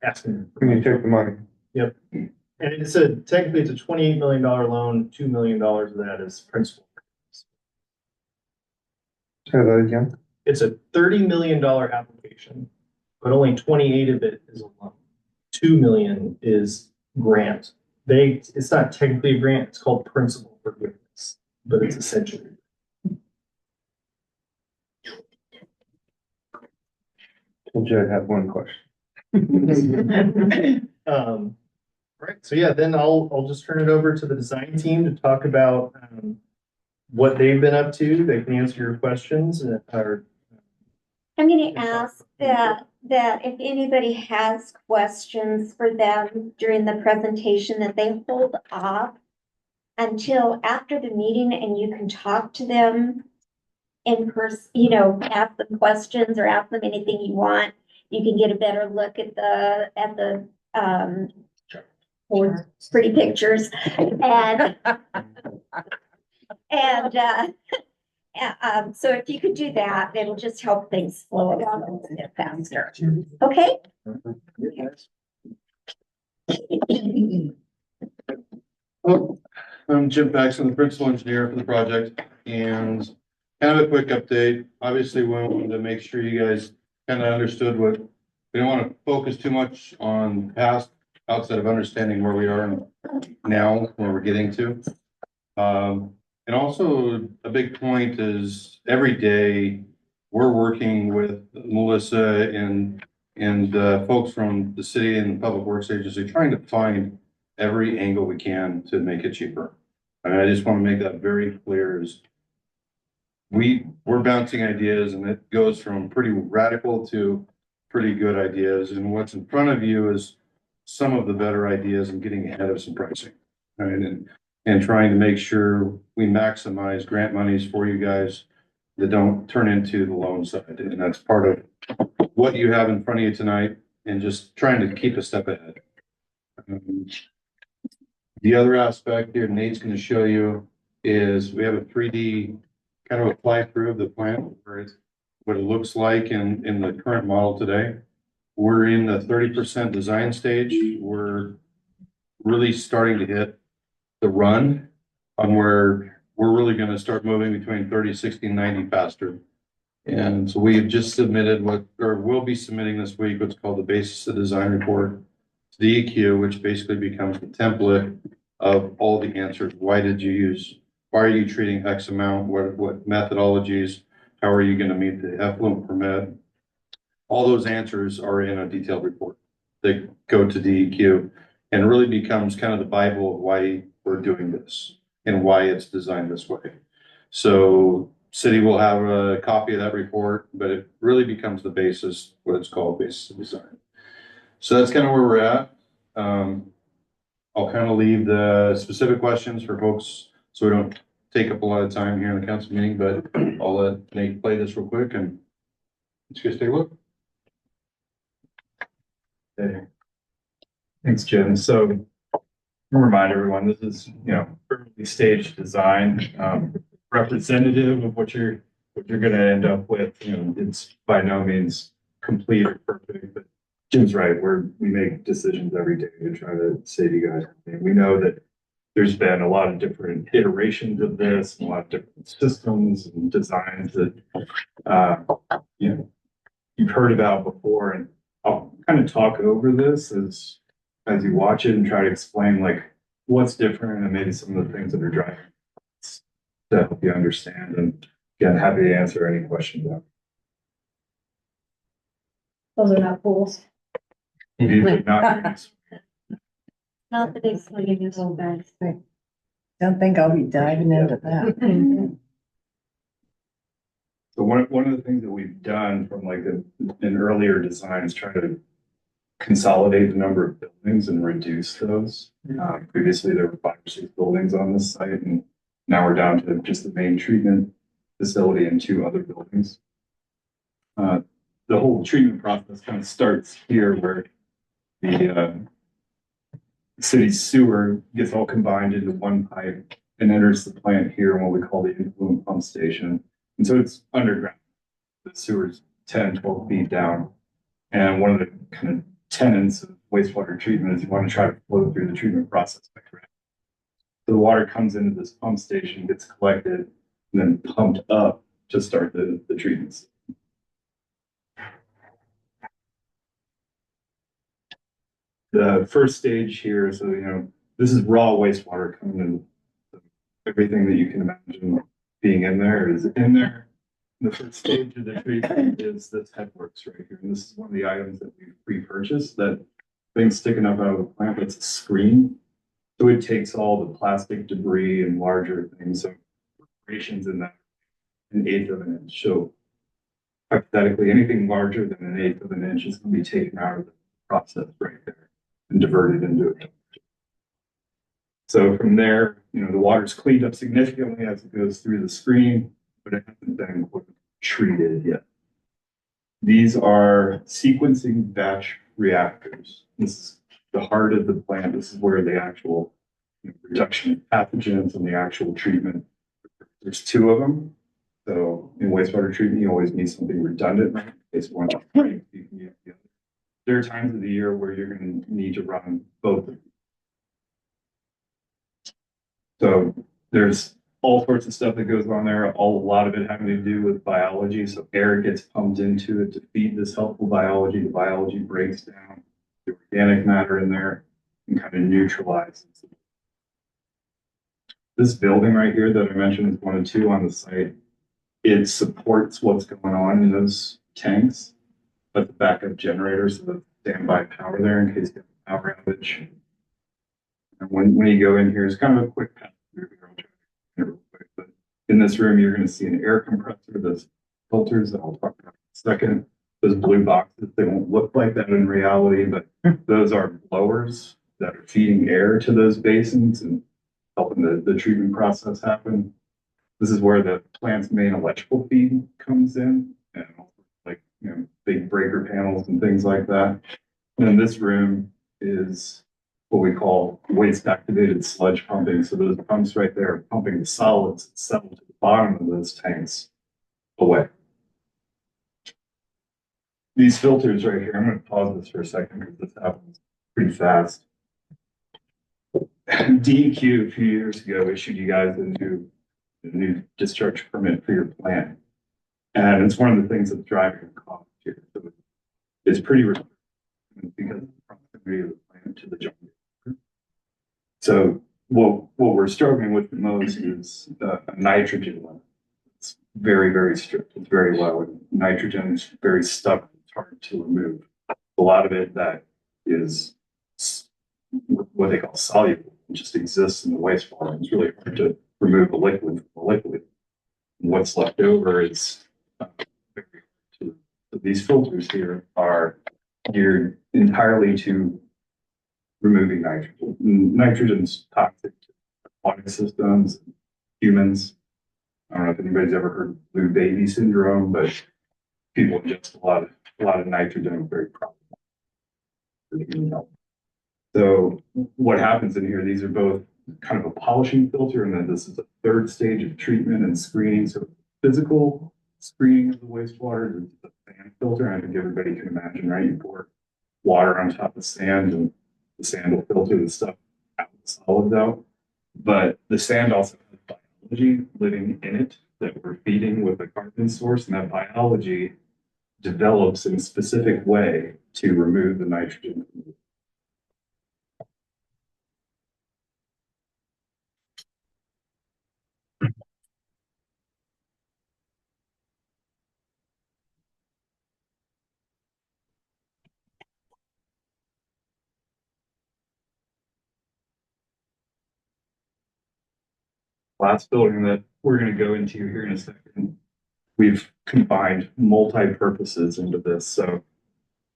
asking. when you take the money. Yep. And it said technically it's a $28 million loan, $2 million of that is principal. Say that again. It's a $30 million application, but only 28 of it is a loan. 2 million is grant. It's not technically a grant, it's called principal forgiveness, but it's essentially. Told you I'd have one question. Right, so yeah, then I'll just turn it over to the design team to talk about what they've been up to. They can answer your questions or. I'm gonna ask that if anybody has questions for them during the presentation, that they hold off until after the meeting and you can talk to them in person, ask them questions or ask them anything you want. You can get a better look at the pretty pictures and so if you could do that, it'll just help things flow along a little bit faster. Okay? I'm Jim Paxton, the principal engineer for the project, and kind of a quick update. Obviously, we wanted to make sure you guys kind of understood we don't want to focus too much on past outside of understanding where we are now, where we're getting to. And also a big point is every day we're working with Melissa and folks from the city and public works agency trying to find every angle we can to make it cheaper. And I just want to make that very clear is we're bouncing ideas and it goes from pretty radical to pretty good ideas. And what's in front of you is some of the better ideas and getting ahead of some pricing. Right? And trying to make sure we maximize grant monies for you guys that don't turn into the loan side. And that's part of what you have in front of you tonight and just trying to keep a step ahead. The other aspect here Nate's going to show you is we have a 3D kind of a fly through of the plant where what it looks like in the current model today. We're in the 30% design stage. We're really starting to hit the run on where we're really going to start moving between 30, 60, and 90 faster. And so we've just submitted we'll be submitting this week, what's called the basis of design report to the EQ, which basically becomes the template of all the answers. Why did you use, why are you treating X amount? What methodologies? How are you going to meet the effluent permit? All those answers are in a detailed report. that go to DEQ and really becomes kind of the Bible of why we're doing this and why it's designed this way. So city will have a copy of that report, but it really becomes the basis, what it's called, basis of design. So that's kind of where we're at. I'll kind of leave the specific questions for folks so we don't take up a lot of time here in the council meeting, but I'll let Nate play this real quick and let's just take a look. Hey. Thanks, Jim. So remind everyone, this is, early stage design, representative of what you're gonna end up with. It's by no means complete or perfect, but Jim's right. We make decisions every day to try to save you guys. And we know that there's been a lot of different iterations of this, and a lot of different systems and designs that, you've heard about before. And I'll kind of talk over this as you watch it and try to explain like what's different and maybe some of the things that are driving to help you understand. And again, happy to answer any questions. Those are not pools. Usually not. Not the big swinging little guys. Don't think I'll be diving into that. So one of the things that we've done from like an earlier design is try to consolidate the number of buildings and reduce those. Previously, there were 5 or 6 buildings on this site, and now we're down to just the main treatment facility and 2 other buildings. The whole treatment process kind of starts here where the city's sewer gets all combined into one pipe and enters the plant here in what we call the influent pump station. And so it's underground. The sewer's 10, 12 feet down. And one of the kind of tenets of wastewater treatment is you want to try to flow through the treatment process by ground. So the water comes into this pump station, gets collected, and then pumped up to start the treatments. The first stage here, so this is raw wastewater coming in. Everything that you can imagine being in there is in there. The first stage of the treatment is this headworks right here. And this is one of the items that we pre-purchased, that thing sticking up out of the plant, that's a screen. So it takes all the plastic debris and larger things. So perforations in that 1/8 of an inch. So hypothetically, anything larger than 1/8 of an inch is going to be taken out of the process right there and diverted into it. So from there, the water's cleaned up significantly as it goes through the screen, but it hasn't been treated yet. These are sequencing batch reactors. This is the heart of the plant. This is where the actual reduction of pathogens and the actual treatment. There's 2 of them. So in wastewater treatment, you always need something redundant in case one breaks, you can use the other. There are times of the year where you're going to need to run both of them. So there's all sorts of stuff that goes on there, a lot of it having to do with biology. So air gets pumped into it to feed this helpful biology. The biology breaks down the organic matter in there and kind of neutralizes it. This building right here that I mentioned is 1 and 2 on the site. It supports what's going on in those tanks, but the backup generators, so the standby power there in case you have a power outage. And when you go in here, it's kind of a quick path through here. I'll try to do it real quick. But in this room, you're going to see an air compressor, those filters that I'll talk about in a second. Those blue boxes, they won't look like that in reality, but those are blowers that are feeding air to those basins and helping the treatment process happen. This is where the plant's main electrical feed comes in, and like big breaker panels and things like that. And then this room is what we call waste activated sludge pumping. So those pumps right there are pumping the solids that settle to the bottom of those tanks away. These filters right here, I'm going to pause this for a second because this happens pretty fast. DEQ a few years ago issued you guys a new discharge permit for your plant. And it's one of the things that's driving the cost here. So it's pretty restrictive because of the proximity of the plant to the jungle. So what we're struggling with the most is a nitrogen level. It's very, very strict. It's very low. And nitrogen is very stubborn. It's hard to remove. A lot of it that is what they call soluble. It just exists in the wastewater. It's really hard to remove a liquid from a liquid. And what's left over is very hard to. So these filters here are geared entirely to removing nitrogen. Nitrogen's toxic to aquatic systems, humans. I don't know if anybody's ever heard of blue baby syndrome, but people ingest a lot of nitrogen is very problematic. So what happens in here, these are both kind of a polishing filter, and then this is a third stage of treatment and screening. So physical screening of the wastewater, there's the sand filter. I think everybody can imagine, right? You pour water on top of sand and the sand will filter the stuff out, the solids out. But the sand also has biology living in it that we're feeding with a carbon source, and that biology develops in a specific way to remove the nitrogen. Last building that we're going to go into here in a second, we've combined multi-purposes into this. So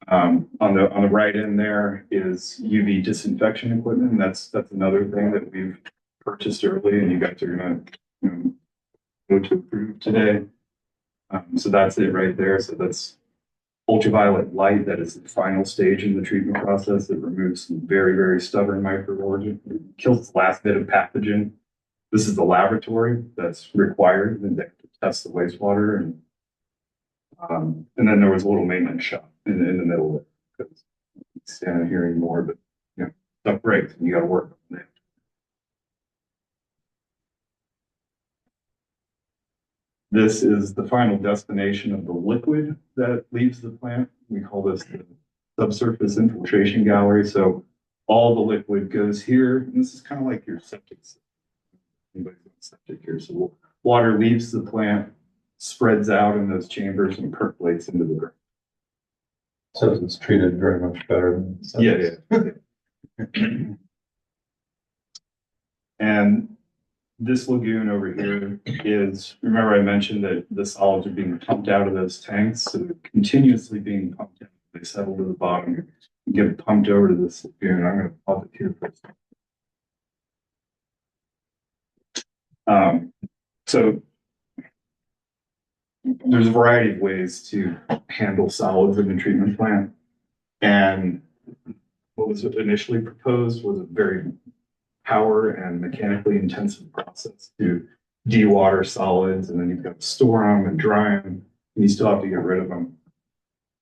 on the right end there is UV disinfection equipment. And that's another thing that we've purchased early, and you guys are going to go to approve today. So that's it right there. So that's ultraviolet light. That is the final stage in the treatment process. It removes some very, very stubborn microorganisms. It kills the last bit of pathogen. This is the laboratory that's required to test the wastewater, and then there was a little maintenance shop in the middle of it, because standing here anymore, but stuff breaks and you got to work on it. This is the final destination of the liquid that leaves the plant. We call this the subsurface infiltration gallery. So all the liquid goes here, and this is kind of like your septic system. Anybody's got septic here. So water leaves the plant, spreads out in those chambers, and percolates into the ground. So it's treated very much better than. Yeah. And this lagoon over here is, remember I mentioned that the solids are being pumped out of those tanks, so they're continuously being pumped out. They settle to the bottom and get pumped over to this lagoon. I'm going to pause it here for a second. So there's a variety of ways to handle solids in the treatment plant. And what was initially proposed was a very power and mechanically intensive process to dewater solids, and then you've got to store them and dry them, and you still have to get rid of them.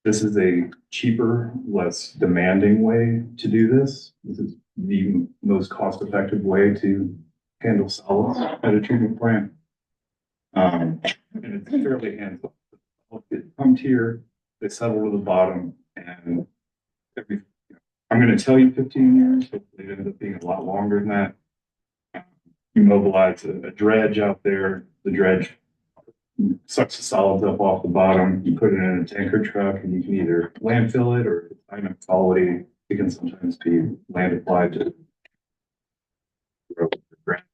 This is a cheaper, less demanding way to do this. This is the most cost-effective way to handle solids at a treatment plant. And it's fairly hands-off. They'll get pumped here, they settle to the bottom, and I'm going to tell you 15 years, hopefully it ends up being a lot longer than that. You mobilize a dredge out there, the dredge sucks the solids up off the bottom, you put it in a tanker truck, and you can either landfill it, or if it's high enough quality, it can sometimes be land applied to grow the ground.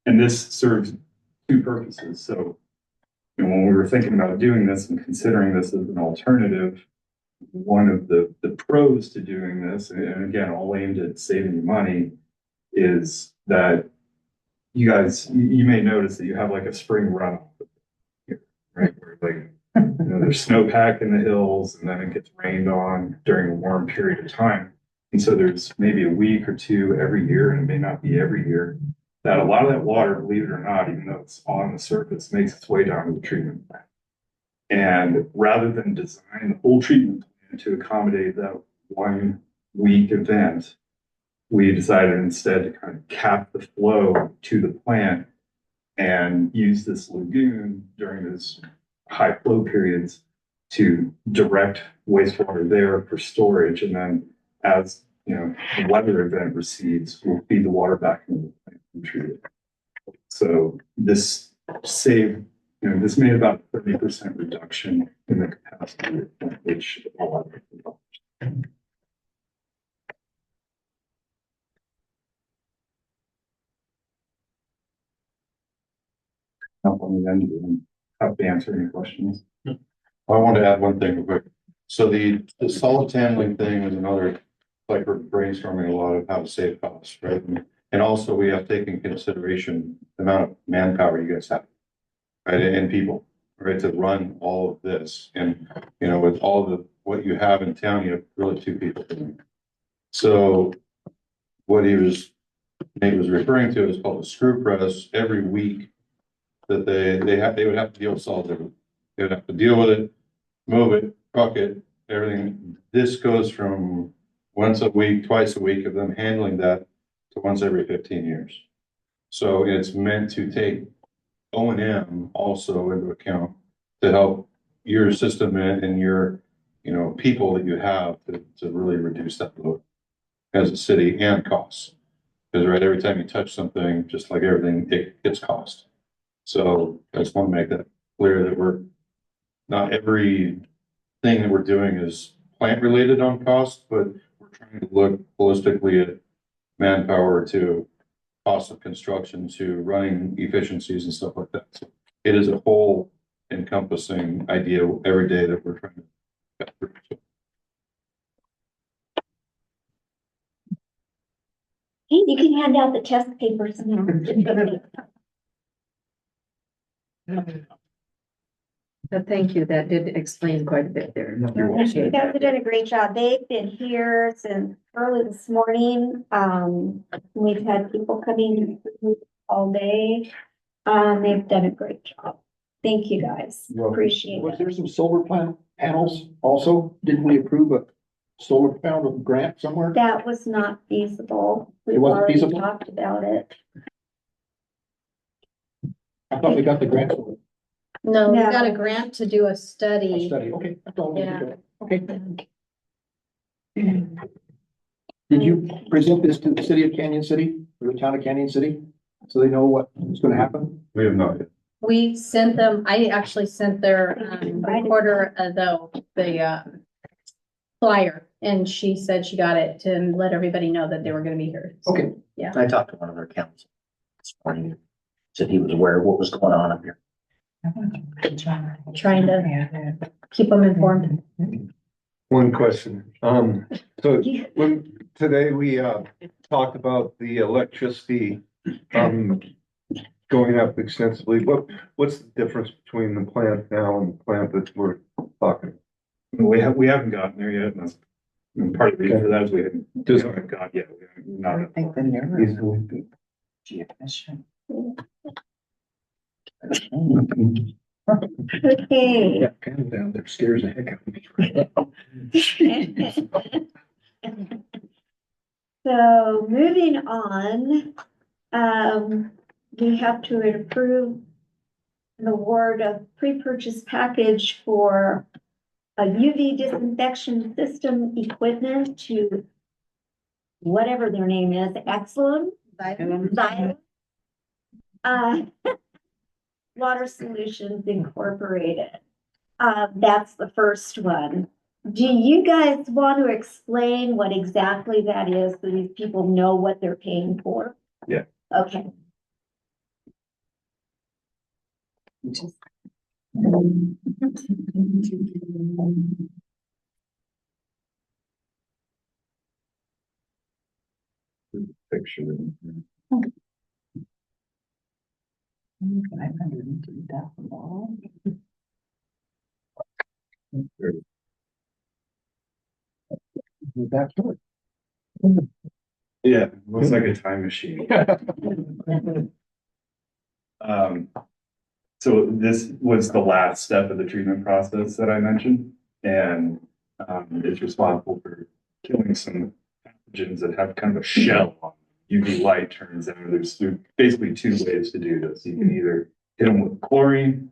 And this serves two purposes. So when we were thinking about doing this and considering this as an alternative, one of the pros to doing this, and again, all aimed at saving money, is that you guys, you may notice that you have like a spring runoff here, right? Where like, there's snowpack in the hills, and then it gets rained on during a warm period of time. And so there's maybe a week or two every year, and it may not be every year, that a lot of that water, believe it or not, even though it's on the surface, makes its way down to the treatment plant. And rather than design the whole treatment plant to accommodate that 1 week event, we decided instead to kind of cap the flow to the plant and use this lagoon during those high flow periods to direct wastewater there for storage. And then as the weather event recedes, we'll feed the water back into the plant and treat it. So this saved this made about 30% reduction in the capacity, which a lot of people. Help on the end, and help to answer any questions. I want to add one thing real quick. So the solid handling thing was another, like we're brainstorming a lot of how to save costs, right? And also we have taken consideration the amount of manpower you guys have, right? And people, right, to run all of this. And, with all the, what you have in town, you have really 2 people. So what Nate was referring to is called a screw press. Every week that they would have to deal with solids every week. They would have to deal with it, move it, truck it, everything. This goes from once a week, twice a week of them handling that to once every 15 years. So it's meant to take O&M also into account to help your system and your, people that you have to really reduce that load as a city and costs. Because right, every time you touch something, just like everything, it's cost. So I just want to make that clear that not every thing that we're doing is plant related on cost, but we're trying to look holistically at manpower to cost of construction to running efficiencies and stuff like that. So it is a whole encompassing idea every day that we're trying to get through. Hey, you can hand out the test papers now. But thank you, that did explain quite a bit there. You guys have done a great job. They've been here since early this morning. We've had people coming all day. They've done a great job. Thank you, guys. Appreciate Was it. there some solar panels also? Didn't we approve a solar panel grant somewhere? That was not feasible. It We've wasn't already feasible? talked about it. I thought we got the grant for No, we No. got a grant to do a a study. study. Okay. That's all we Yeah. did. Okay. Did you present this to the city of Canyon City, or the town of Canyon City? So they know what's gonna happen? We have not yet. We sent them, I actually sent their reporter the flyer, and she said she got it to let everybody know that they were gonna be here. So, Okay. I talked to one of our council this morning, said he was aware of what was going on up here. Trying to keep them informed. One question. So today we talked about the electricity going up extensively. What's the difference between the plant now and the plant that we're talking? We haven't gotten there yet. And part of the reason for that is we haven't got yet. We haven't, not. I think the narrow. Okay. Yeah, kind of down there scares the heck out of me. So moving on, we have to approve an award of pre-purchase package for a UV disinfection system equipment to whatever their name is, Exelon? Xylem? Water Solutions Incorporated. That's the first one. Do you guys want to explain what exactly that is so these people know what they're paying for? Yeah. Okay. Picture. That's good. Yeah, looks like a time machine. So this was the last step of the treatment process that I mentioned, and it's responsible for killing some pathogens that have kind of a shell on them. UV light turns out there's basically 2 ways to do this. You can either hit them with chlorine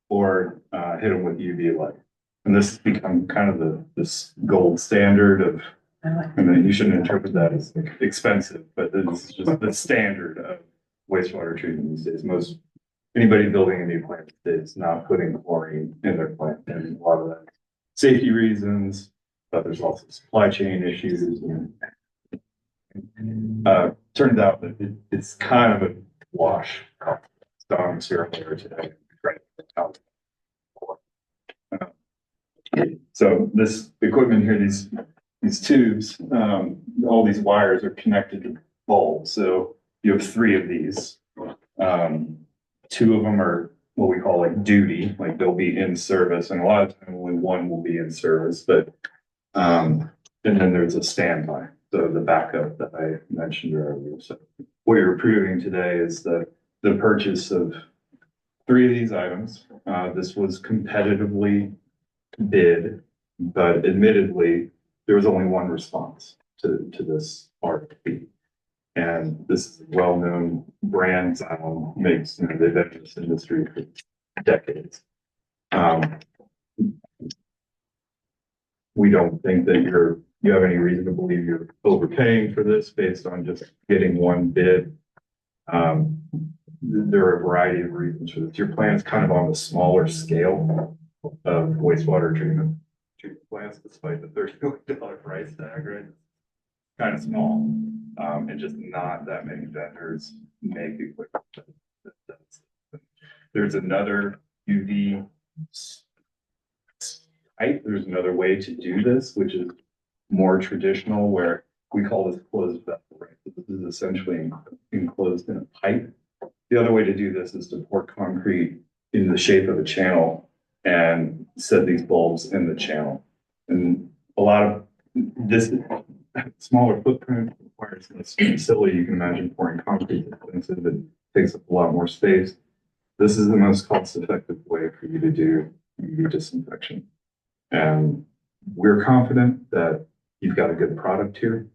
or hit them with UV light. And this has become kind of this gold standard of, and then you shouldn't interpret that as expensive, but this is just the standard of wastewater treatment these days. Most anybody building a new plant is not putting chlorine in their plant, and a lot of that safety reasons, but there's also supply chain issues. And turns out that it's kind of a wash. So I'm here earlier today. So this equipment here, these tubes, all these wires are connected to bulbs. So you have 3 of these. 2 of them are what we call like duty, like they'll be in service, and a lot of time only 1 will be in service. But and then there's a standby, so the backup that I mentioned earlier. So what you're approving today is the purchase of 3 of these items. This was competitively bid, but admittedly, there was only 1 response to this RFP. And this is a well-known brand. Xylem makes, they've been in this industry for decades. We don't think that you have any reason to believe you're overpaying for this based on just getting 1 bid. There are a variety of reasons for this. Your plan is kind of on the smaller scale of wastewater treatment plants, despite the $30 million price tag, right? Kind of small, and just not that many vendors make equipment. There's another UV type. There's another way to do this, which is more traditional, where we call this closed vessel, right? This is essentially enclosed in a pipe. The other way to do this is to pour concrete in the shape of a channel and set these bulbs in the channel. And a lot of this smaller footprint requires this facility. You can imagine pouring concrete is expensive. It takes up a lot more space. This is the most cost-effective way for you to do UV disinfection. And we're confident that you've got a good product here.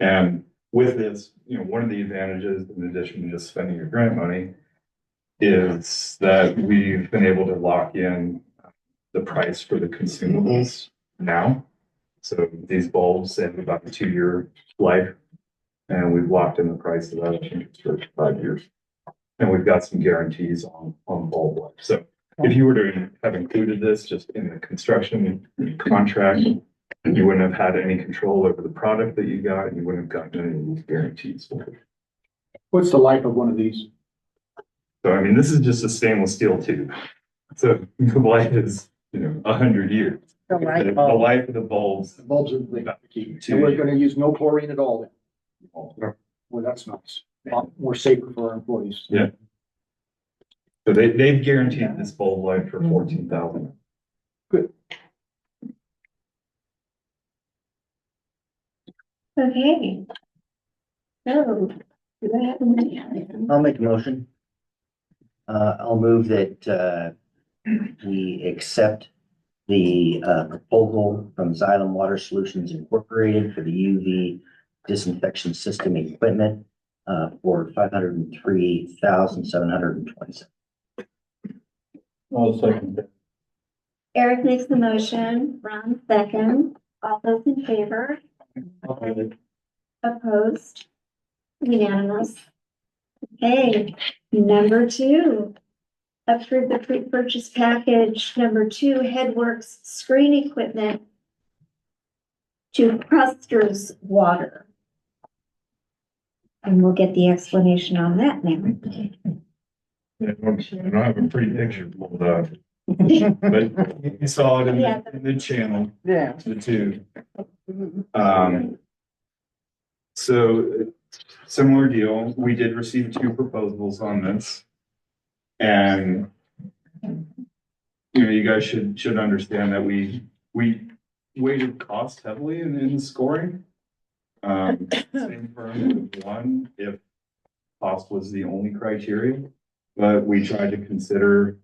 And with this, one of the advantages, in addition to just spending your grant money, is that we've been able to lock in the price for the consumables now. So these bulbs have about a 2-year life, and we've locked in the price of that. I think it's for 5 years. And we've got some guarantees on bulb life. So if you were to have included this just in the construction contract, you wouldn't have had any control over the product that you got, and you wouldn't have gotten any of these guarantees. What's the life of one of these? So, I mean, this is just a stainless steel tube. So the life is, 100 years. The life of the bulbs. The bulbs are the about key. And we're gonna use no chlorine at all then. Well, that's nice. A lot more safer for our employees. Yeah. So they've guaranteed this bulb life for 14,000. Good. Okay. So, do I have a motion? I'll make a motion. I'll move that we accept the proposal from Xylem Water Solutions Incorporated for the UV disinfection system equipment for $503,727. I'll second that. Eric makes the motion, Ron second. All those in favor? Opposed? Unanimous. Okay, number 2. Approve the pre-purchase package. Number 2, Headworks screen equipment to Pruster's Water. And we'll get the explanation on that now. I don't have a pretty picture pulled up, but you saw it in the channel. Yeah. The tube. So similar deal. We did receive 2 proposals on this. And, you guys should understand that we weighted cost heavily in scoring. Same firm with 1 if cost was the only criteria, but we tried to consider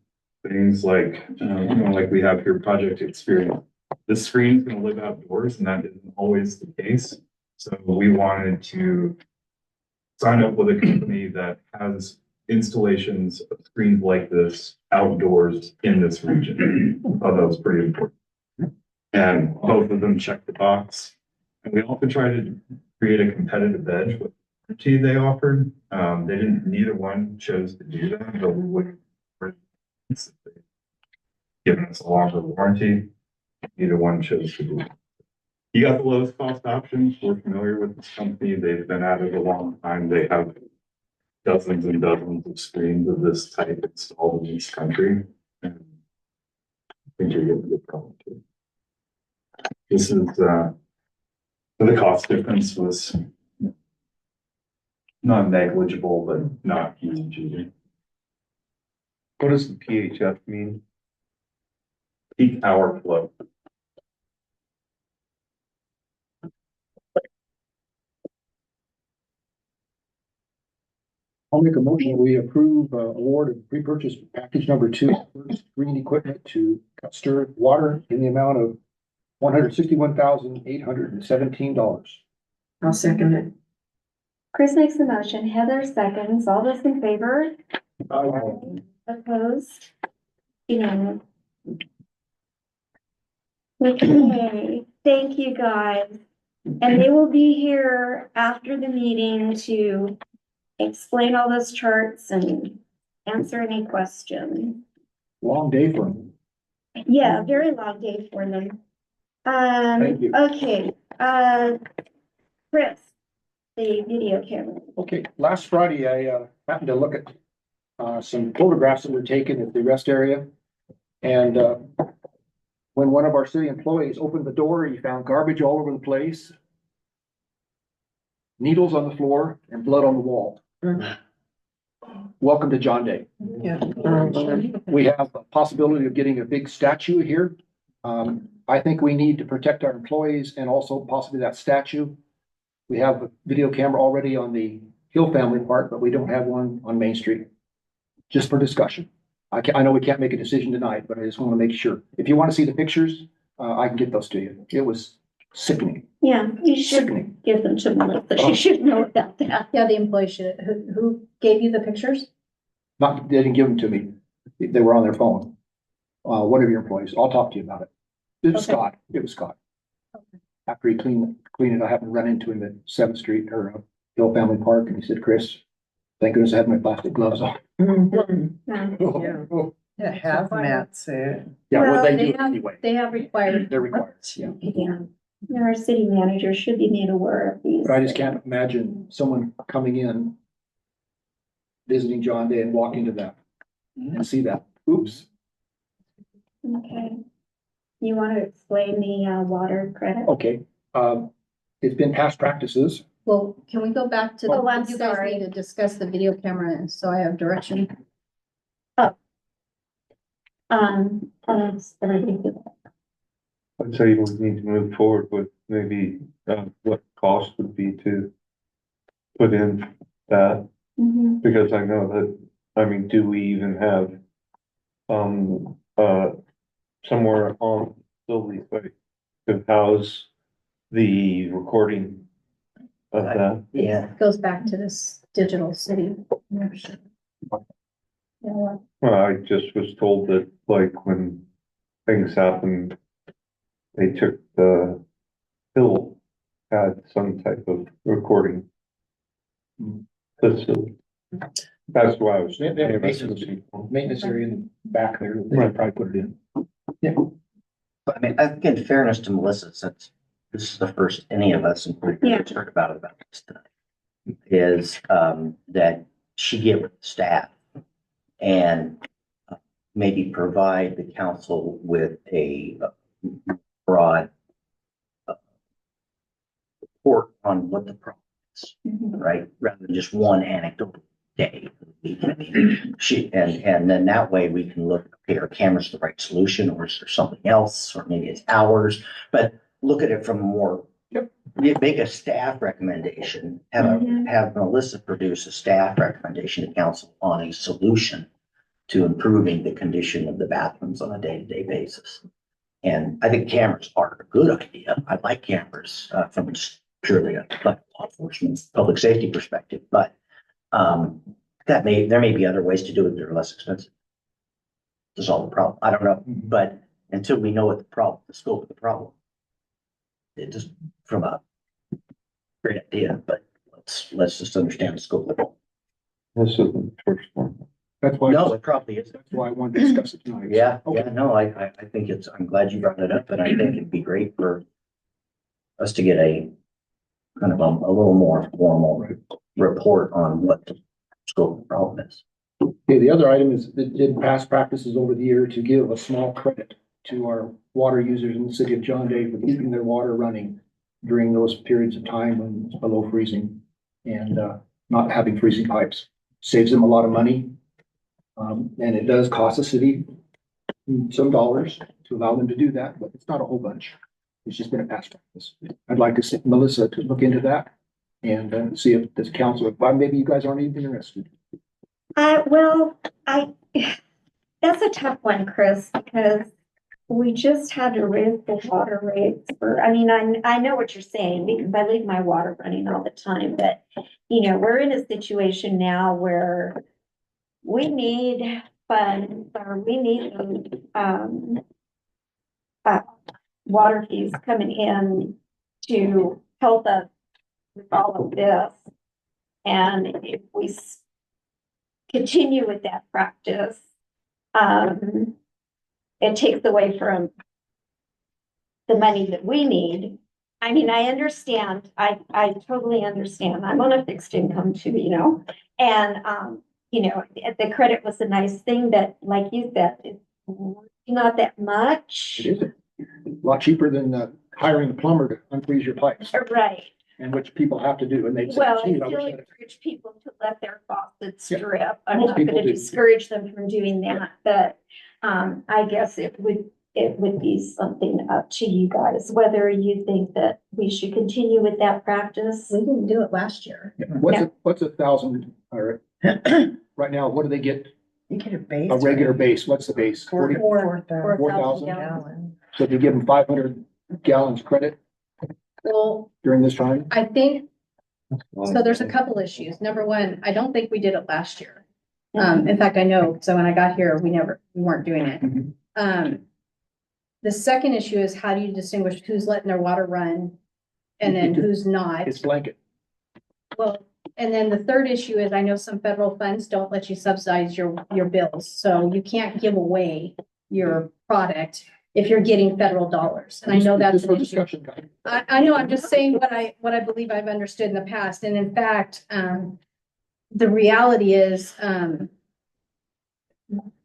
things like, like we have here, project experience. The screen's going to live outdoors, and that isn't always the case. So we wanted to sign up with a company that has installations of screens like this outdoors in this region. I thought that was pretty important. And both of them checked the box. And we also tried to create a competitive edge with warranty they offered. They didn't, neither one chose to do that, but we would. Given us a longer warranty, neither one chose to do it. You got the lowest cost option. We're familiar with this company. They've been at it a long time. They have dozens and dozens of screens of this type installed in this country. And I think you're getting a good quality too. This is, the cost difference was not negligible, but not huge either. What does the PHF mean? Peak hour flow. I'll make a motion, we approve award of pre-purchase package number 2, green equipment to Custer Water in the amount of $161,817. I'll second it. Chris makes the motion, Heather seconds, all those in favor? Opposed? Unanimous. Okay, thank you guys. And they will be here after the meeting to explain all those charts and answer any questions. Long day for them. Yeah, very long day for them. Thank you. Okay, Chris, the video camera. Okay, last Friday, I happened to look at some photographs that were taken at the rest area. And when one of our city employees opened the door, he found garbage all over the place, needles on the floor, and blood on the wall. Welcome to John Day. Yeah. We have a possibility of getting a big statue here. I think we need to protect our employees and also possibly that statue. We have a video camera already on the Hill family part, but we don't have one on Main Street. Just for discussion. I know we can't make a decision tonight, but I just want to make sure. If you want to see the pictures, I can get those to you. It was sickening, Yeah, you should sickening. give them to Melissa. She should know about that. Yeah, the employee should, who gave you the pictures? Not, they didn't give them to me. They were on their phone. One of your employees, I'll talk to you about it. It was Okay. Scott. It was Scott. After he cleaned it, I happened to run into him at 7th Street or Hill Family Park, and he said, Chris, thank goodness I had my plastic gloves on. Yeah. Hazmat suit. Yeah, well, Well, they they do it have- anyway. They have required. They're required, yeah. Yeah. Our city manager should be made aware of these. But I just can't imagine someone coming in, visiting John Day and walking to that and see that. Oops. Okay. You want to explain the water credit? Okay, it's been past practices. Well, can we go back to, Oh, I'm you guys sorry. need to discuss the video camera, so I have direction. Everything to that. I'd say we need to move forward with maybe, what cost would be to put in that, Mhm. because I know that, I mean, do we even have, somewhere on facility site to house the recording of that? Yeah, Goes back to this digital city. membership. Yeah, Well, I just was told that, like, when things happened, they took the Hill had some type of recording facility. That's why I was. They have a maintenance area in the back there. They could probably put it in. but I mean, I think in fairness to Melissa, since this is the first any of us, including Yeah. has heard about this tonight, is, that she get with staff and maybe provide the council with a broad report on what the problem is, Mhm. right? Rather than just one anecdotal day. And then that way we can look, okay, are cameras the right solution, or is there something else, or maybe it's ours, but look at it from more. Make a staff recommendation, Mhm. have Melissa produce a staff recommendation to council on a solution to improving the condition of the bathrooms on a day-to-day basis. And I think cameras are a good idea. I like cameras, from just purely a law enforcement, public safety perspective, but, there may be other ways to do it that are less expensive to solve the problem. I don't know, but until we know what the scope of the problem, it just, from a great idea, but let's just understand the scope of it. This is the first one. That's why, No, it probably is. that's why I wanted to discuss it tonight. Yeah, Okay. yeah, no, I think it's, I'm glad you brought it up, and I think it'd be great for us to get a kind of a little more formal report on what the scope of the problem is. Okay, the other item is, it did past practices over the year to give a small credit to our water users in the city of John Day for keeping their water running during those periods of time when it's below freezing and, not having freezing pipes. Saves them a lot of money. And it does cost the city some dollars to allow them to do that, but it's not a whole bunch. It's just been a past practice. I'd like to see Melissa to look into that and see if this council, well, maybe you guys aren't even interested. Well, that's a tough one, Chris, because we just had to raise the water rates for, I mean, I know what you're saying because I leave my water running all the time, but we're in a situation now where we need funds or we need water fees coming in to help us with all of this. And if we continue with that practice, it takes away from the money that we need. I mean, I understand. I totally understand. I'm on a fixed income too, and, the credit was a nice thing that, like you said, it's not that much. It is a lot cheaper than hiring a plumber to unfreeze your pipes, Right. and which people have to do, and they say, Well, I "Gee, I still wish I-" encourage people to let their faucets Yeah. drip. I'm Most not people gonna do. discourage them from doing that, but, I guess it would be something up to you guys, whether you think that we should continue with that practice. We didn't do it last year. Yeah. What's a thousand, or right now, what do they get? You get a base. A regular base, what's the base? 40? 4,000 gallons. So if you give them 500 gallons credit Well, during this time? I think, so there's a couple issues. Number one, I don't think we did it last year. In fact, I know, so when I got here, we weren't doing it. Mhm. The second issue is how do you distinguish who's letting their water run and then who's not? It's blanket. Well, and then the third issue is I know some federal funds don't let you subsidize your bills, so you can't give away your product if you're getting federal dollars. And I know that's Just for an issue. discussion, guys. I know, I'm just saying what I believe I've understood in the past. And in fact, the reality is,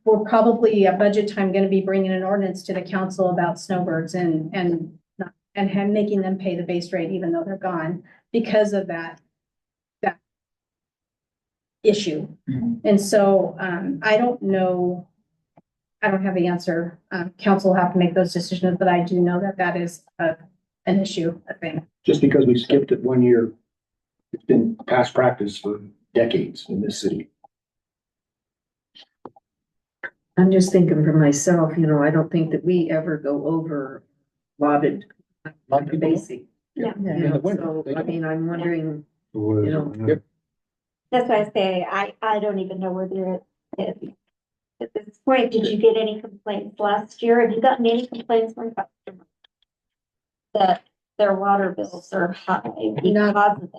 we're probably at budget time going to be bringing an ordinance to the council about snowbirds and making them pay the base rate even though they're gone because of that issue. Mhm. And so, I don't know. I don't have the answer. Council will have to make those decisions, but I do know that is an issue, I think. Just because we skipped it one year, it's been past practice for decades in this city. I'm just thinking for myself, I don't think that we ever go over lauded basic. Yeah. In the winter, So, they don't. I'm wondering, Yep. That's why I say, I don't even know where they're at this point. Did you get any complaints last year? Have you gotten any complaints from customers that their water bills are high because of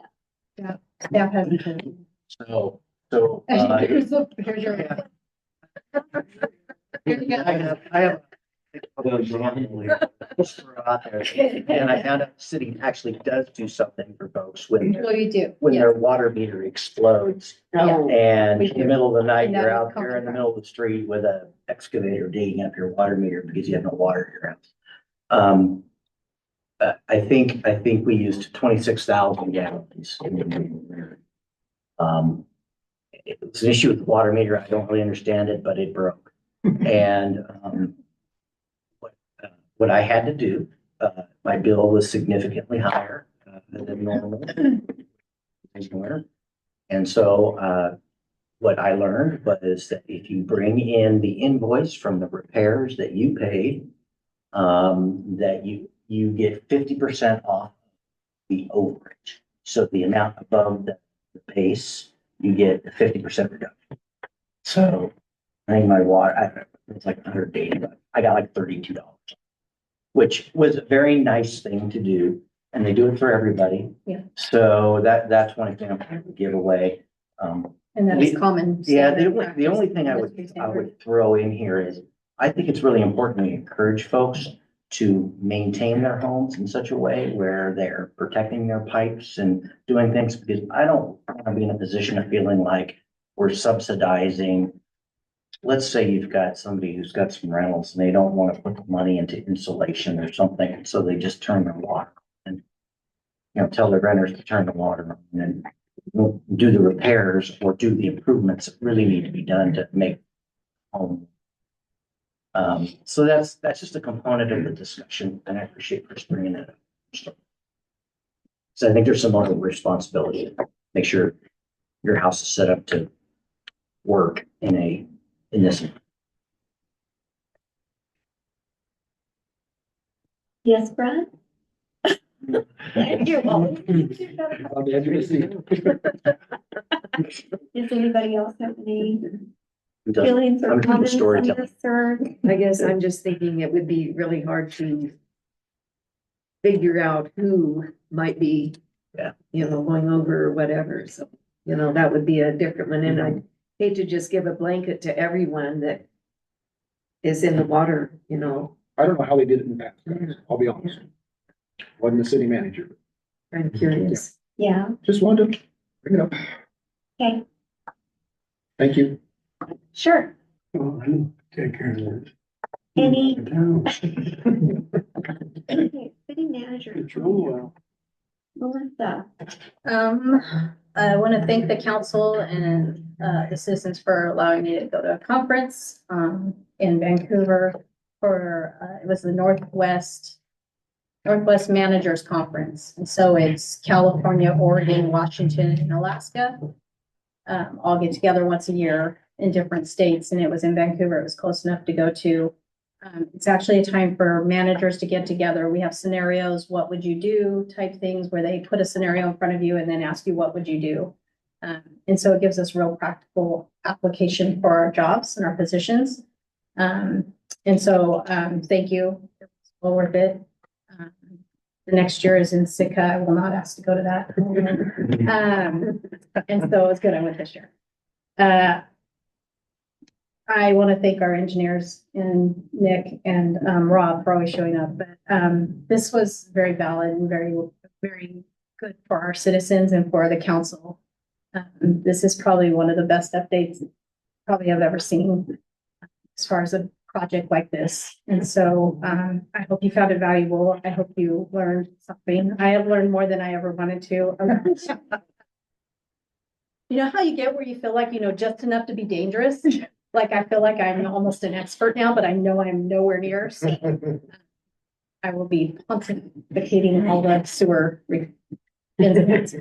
that? Staff hasn't been. So, Here's your- I have. Just throw out there. And I found out the city actually does do something for folks when Well, you do. their water meter explodes. no, And We in the do. middle of the night, And that you're is out there in the comfortable. middle of the street with a excavator digging up your water meter because you have no water in your house. I think we used 26,000 gallons. It was an issue with the water meter. I don't really understand it, but it broke. And, what I had to do, my bill was significantly higher than normal. And so, what I learned was that if you bring in the invoice from the repairs that you paid, that you get 50% off the overage. So the amount above the base, you get a 50% reduction. So I think my water, it's like $180. I got like $32, which was a very nice thing to do. and they do it for everybody. Yeah. So that's one example of a giveaway. And that is common. Yeah, standard the only practice, thing I industry would standard. throw in here is, I think it's really important to encourage folks to maintain their homes in such a way where they're protecting their pipes and doing things, because I don't want to be in a position of feeling like we're subsidizing. Let's say you've got somebody who's got some rentals and they don't want to put the money into insulation or something, so they just turn their water on and, tell their renters to turn the water on and do the repairs or do the improvements that really need to be done to make home. So that's just a component of the discussion, and I appreciate Chris bringing it up. So I think there's some other responsibility. Make sure your house is set up to work in this. Yes, Brad? You're welcome. On the edge of the seat. Does anybody else have any Who does- feelings or I'm from the comments on storytelling. this, or? I guess I'm just thinking it would be really hard to figure out who might be, Yeah. Going over or whatever. So, that would be a different one. And I hate to just give a blanket to everyone that is in the water, I don't know how they did it in the past, guys. I'll be honest. Wasn't the city manager. I'm curious. Yeah, Just wanted to bring it up. okay, Thank you. sure. Take care of that. Any? Okay, city manager. Melissa. I want to thank the council and the citizens for allowing me to go to a conference in Vancouver for it was the Northwest Managers Conference. And so it's California, Oregon, Washington, and Alaska. All get together once a year in different states, and it was in Vancouver. It was close enough to go to. It's actually a time for managers to get together. We have scenarios, what would you do type things where they put a scenario in front of you and then ask you, what would you do? And so it gives us real practical application for our jobs and our positions. And so thank you. It's well worth it. The next year is in Sitka. I will not ask to go to that. And so it's good I went this year. I want to thank our engineers and Nick and Rob for always showing up. But this was very valid and very, very good for our citizens and for the council. This is probably one of the best updates probably I've ever seen as far as a project like this. And so I hope you found it valuable. I hope you learned something. I have learned more than I ever wanted to. You know how you get where you feel like you know just enough to be dangerous? Like I feel like I'm almost an expert now, but I know I'm nowhere near. So I will be pontificating all the sewer incidents.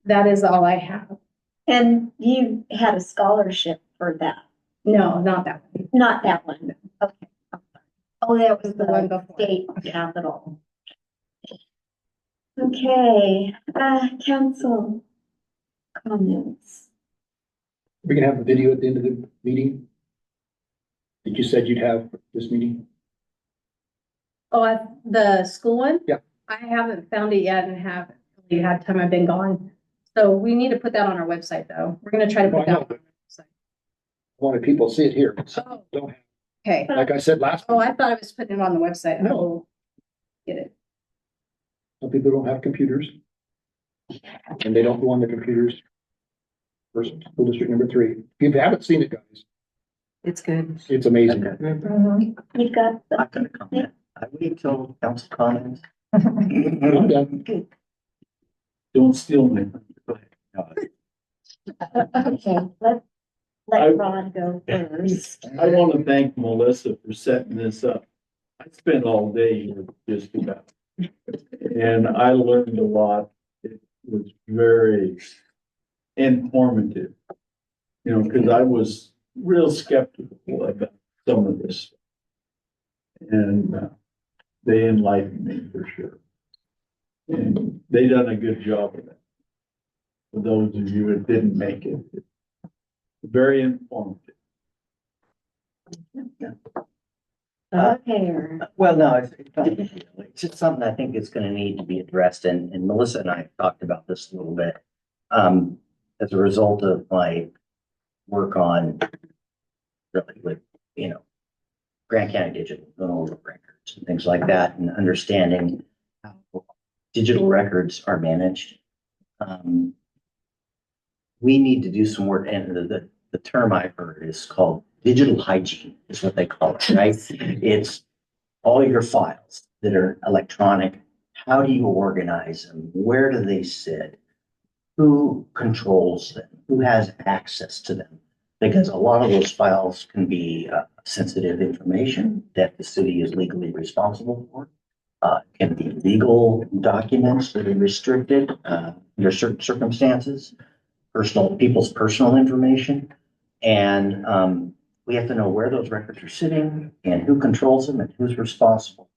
That is all I have. And you had a scholarship for that? No, not that one. Not that one. Okay. Oh, that was The one the before. state capital. Okay, council comments. We can have a video at the end of the meeting. That you said you'd have this meeting. Oh, the school one? Yeah. I haven't found it yet and haven't really had time. I've been gone. So we need to put that on our website though. We're gonna try to put that on our website. I wanted people to see it here. Oh. Don't have- Okay. Like I said last, Oh, I thought I was putting it on the website. I will get it. some people don't have computers. And they don't go on the computers. First, school district number 3. If you haven't seen it, guys, It's good. it's amazing. You've got the, I've got a comment. I wait till council comments. I'm done. Don't steal my. okay, let Ron go first. I want to thank Melissa for setting this up. I spent all day here just about. And I learned a lot. It was very informative. Because I was real skeptical about some of this. And they enlightened me for sure. And they done a good job of it. For those of you that didn't make it, it's very informative. Okay. Well, no, it's not really. it's just something I think is gonna need to be addressed, and Melissa and I have talked about this a little bit. As a result of my work on really with, Grant County Digital, going over records and things like that, and understanding how digital records are managed. We need to do some work, and the term I heard is called digital hygiene, is what they call it, right? It's all your files that are electronic. How do you organize them? Where do they sit? Who controls them? Who has access to them? Because a lot of those files can be sensitive information that the city is legally responsible for. Can be legal documents that are restricted under certain circumstances, people's personal information. And we have to know where those records are sitting and who controls them and who's responsible.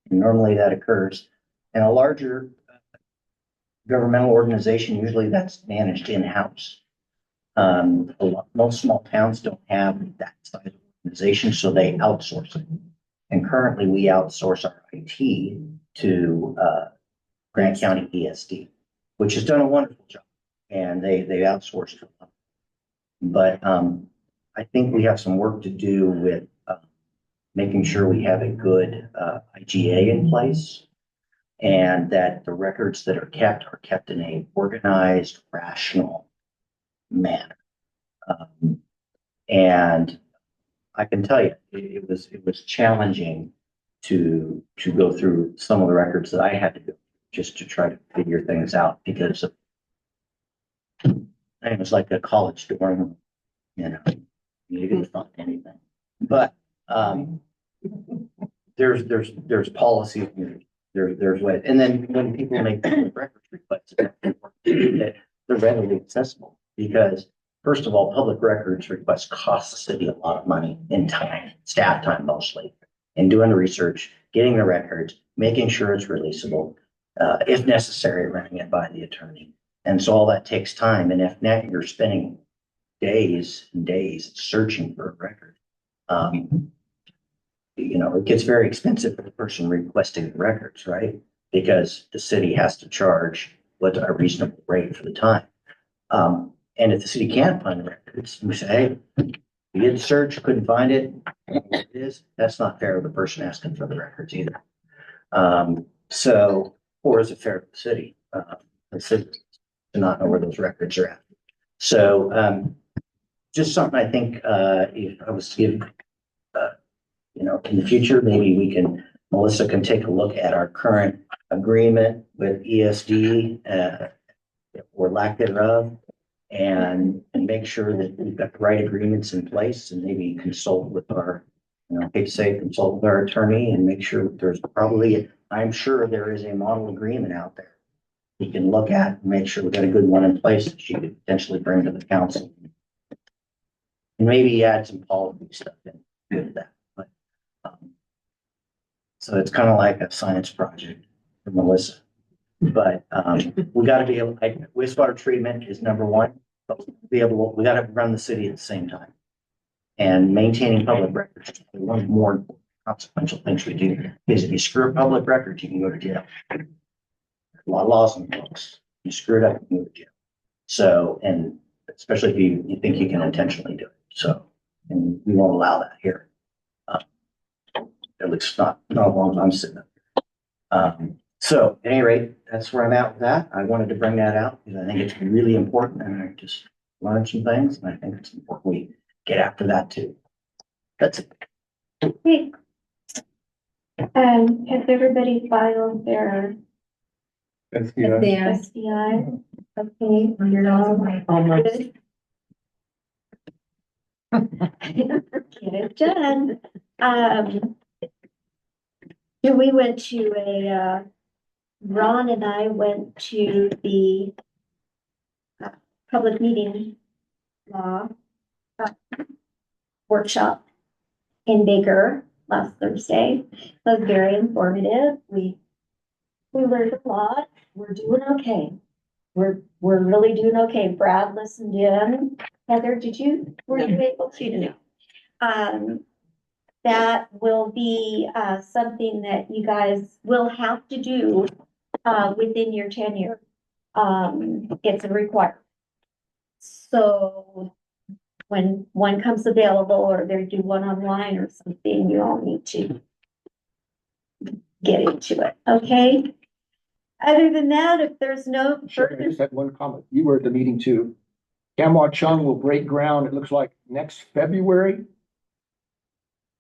And normally that occurs in a larger governmental organization. Usually that's managed in-house. Most small towns don't have that size of organization, so they outsource it. And currently we outsource our IT to Grant County ESD, which has done a wonderful job, and they outsourced a lot. But I think we have some work to do with making sure we have a good IGA in place, and that the records that are kept in a organized, rational manner. And I can tell you, it was challenging to go through some of the records that I had to do just to try to figure things out, because it was like a college dorm, you didn't find anything. But there's policies, there's ways, and then when people make records requests, that they're readily accessible, because first of all, public records requests cost the city a lot of money in time, staff time mostly, in doing the research, getting the records, making sure it's releasable, if necessary, running it by the attorney. And so all that takes time. And if now you're spending days and days searching for a record, it gets very expensive for the person requesting the records, right? Because the city has to charge what's a reasonable rate for the time. And if the city can't find the records, we say, hey, we did the search, couldn't find it. It is, that's not fair to the person asking for the records either. Or is it fair to the city to not know where those records are at? So just something I think if I was to give, in the future, maybe Melissa can take a look at our current agreement with ESD or lack thereof, and make sure that we've got the right agreements in place, and maybe consult with our, consult with our attorney and make sure that I'm sure there is a model agreement out there we can look at and make sure we've got a good one in place that she could potentially bring to the council. And maybe add some policy stuff in with that. But, so it's kind of like a science project for Melissa. But we got to be able, wastewater treatment is number one, but we got to run the city at the same time. And maintaining public records is one more consequential things we do. Because if you screw up public records, you can go to jail. A lot of laws on the books. You screw it up, you can go to jail. So, and especially if you think you can intentionally do it. So, and we won't allow that here. At least not as long as I'm sitting up here. So at any rate, that's where I'm at with that. I wanted to bring that out because I think it's really important, and I just learned some things, and I think it's important we get after that too. That's it. Okay. Has everybody filed their SDI? Okay. Almost. Get it done. We went to Ron and I went to the public meeting law workshop in Baker last Thursday. It was very informative. We learned a lot. We're doing okay. We're really doing okay. Brad listened in. Heather, were you able to? No. that will be, something that you guys will have to do, within your tenure. It's a requirement. So when one comes available or they do one online or something, you all need to get into it, okay? Other than that, if there's no Sure, I further, just had one comment. You were at the meeting too. Kamwa Chung will break ground, it looks like next February.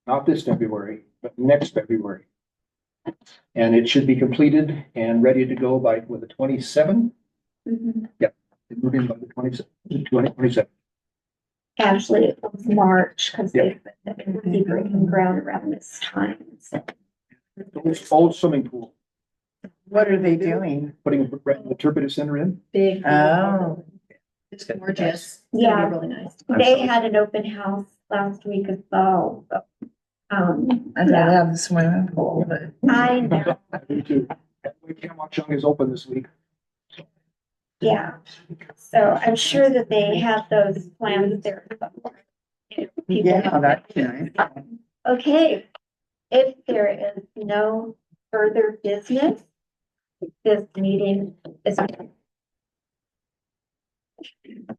Not this February, but next February. And it should be completed and ready to go by, with the 27th. Mhm. Moving by the 2027. actually it was March, because they said that it would be breaking ground around this time, so. Old swimming pool, What are they doing? putting the interpretive center in. Big. Oh. It's gorgeous. It's gonna Yeah. be really nice. They had an open house last week as well, so, I'd rather have the swimming pool, but. I know, Me too. Kamwa Chung is open this week. yeah. So I'm sure that they have those plans there. somewhere. People Yeah, have that's that. nice. Okay, if there is no further business, this meeting is.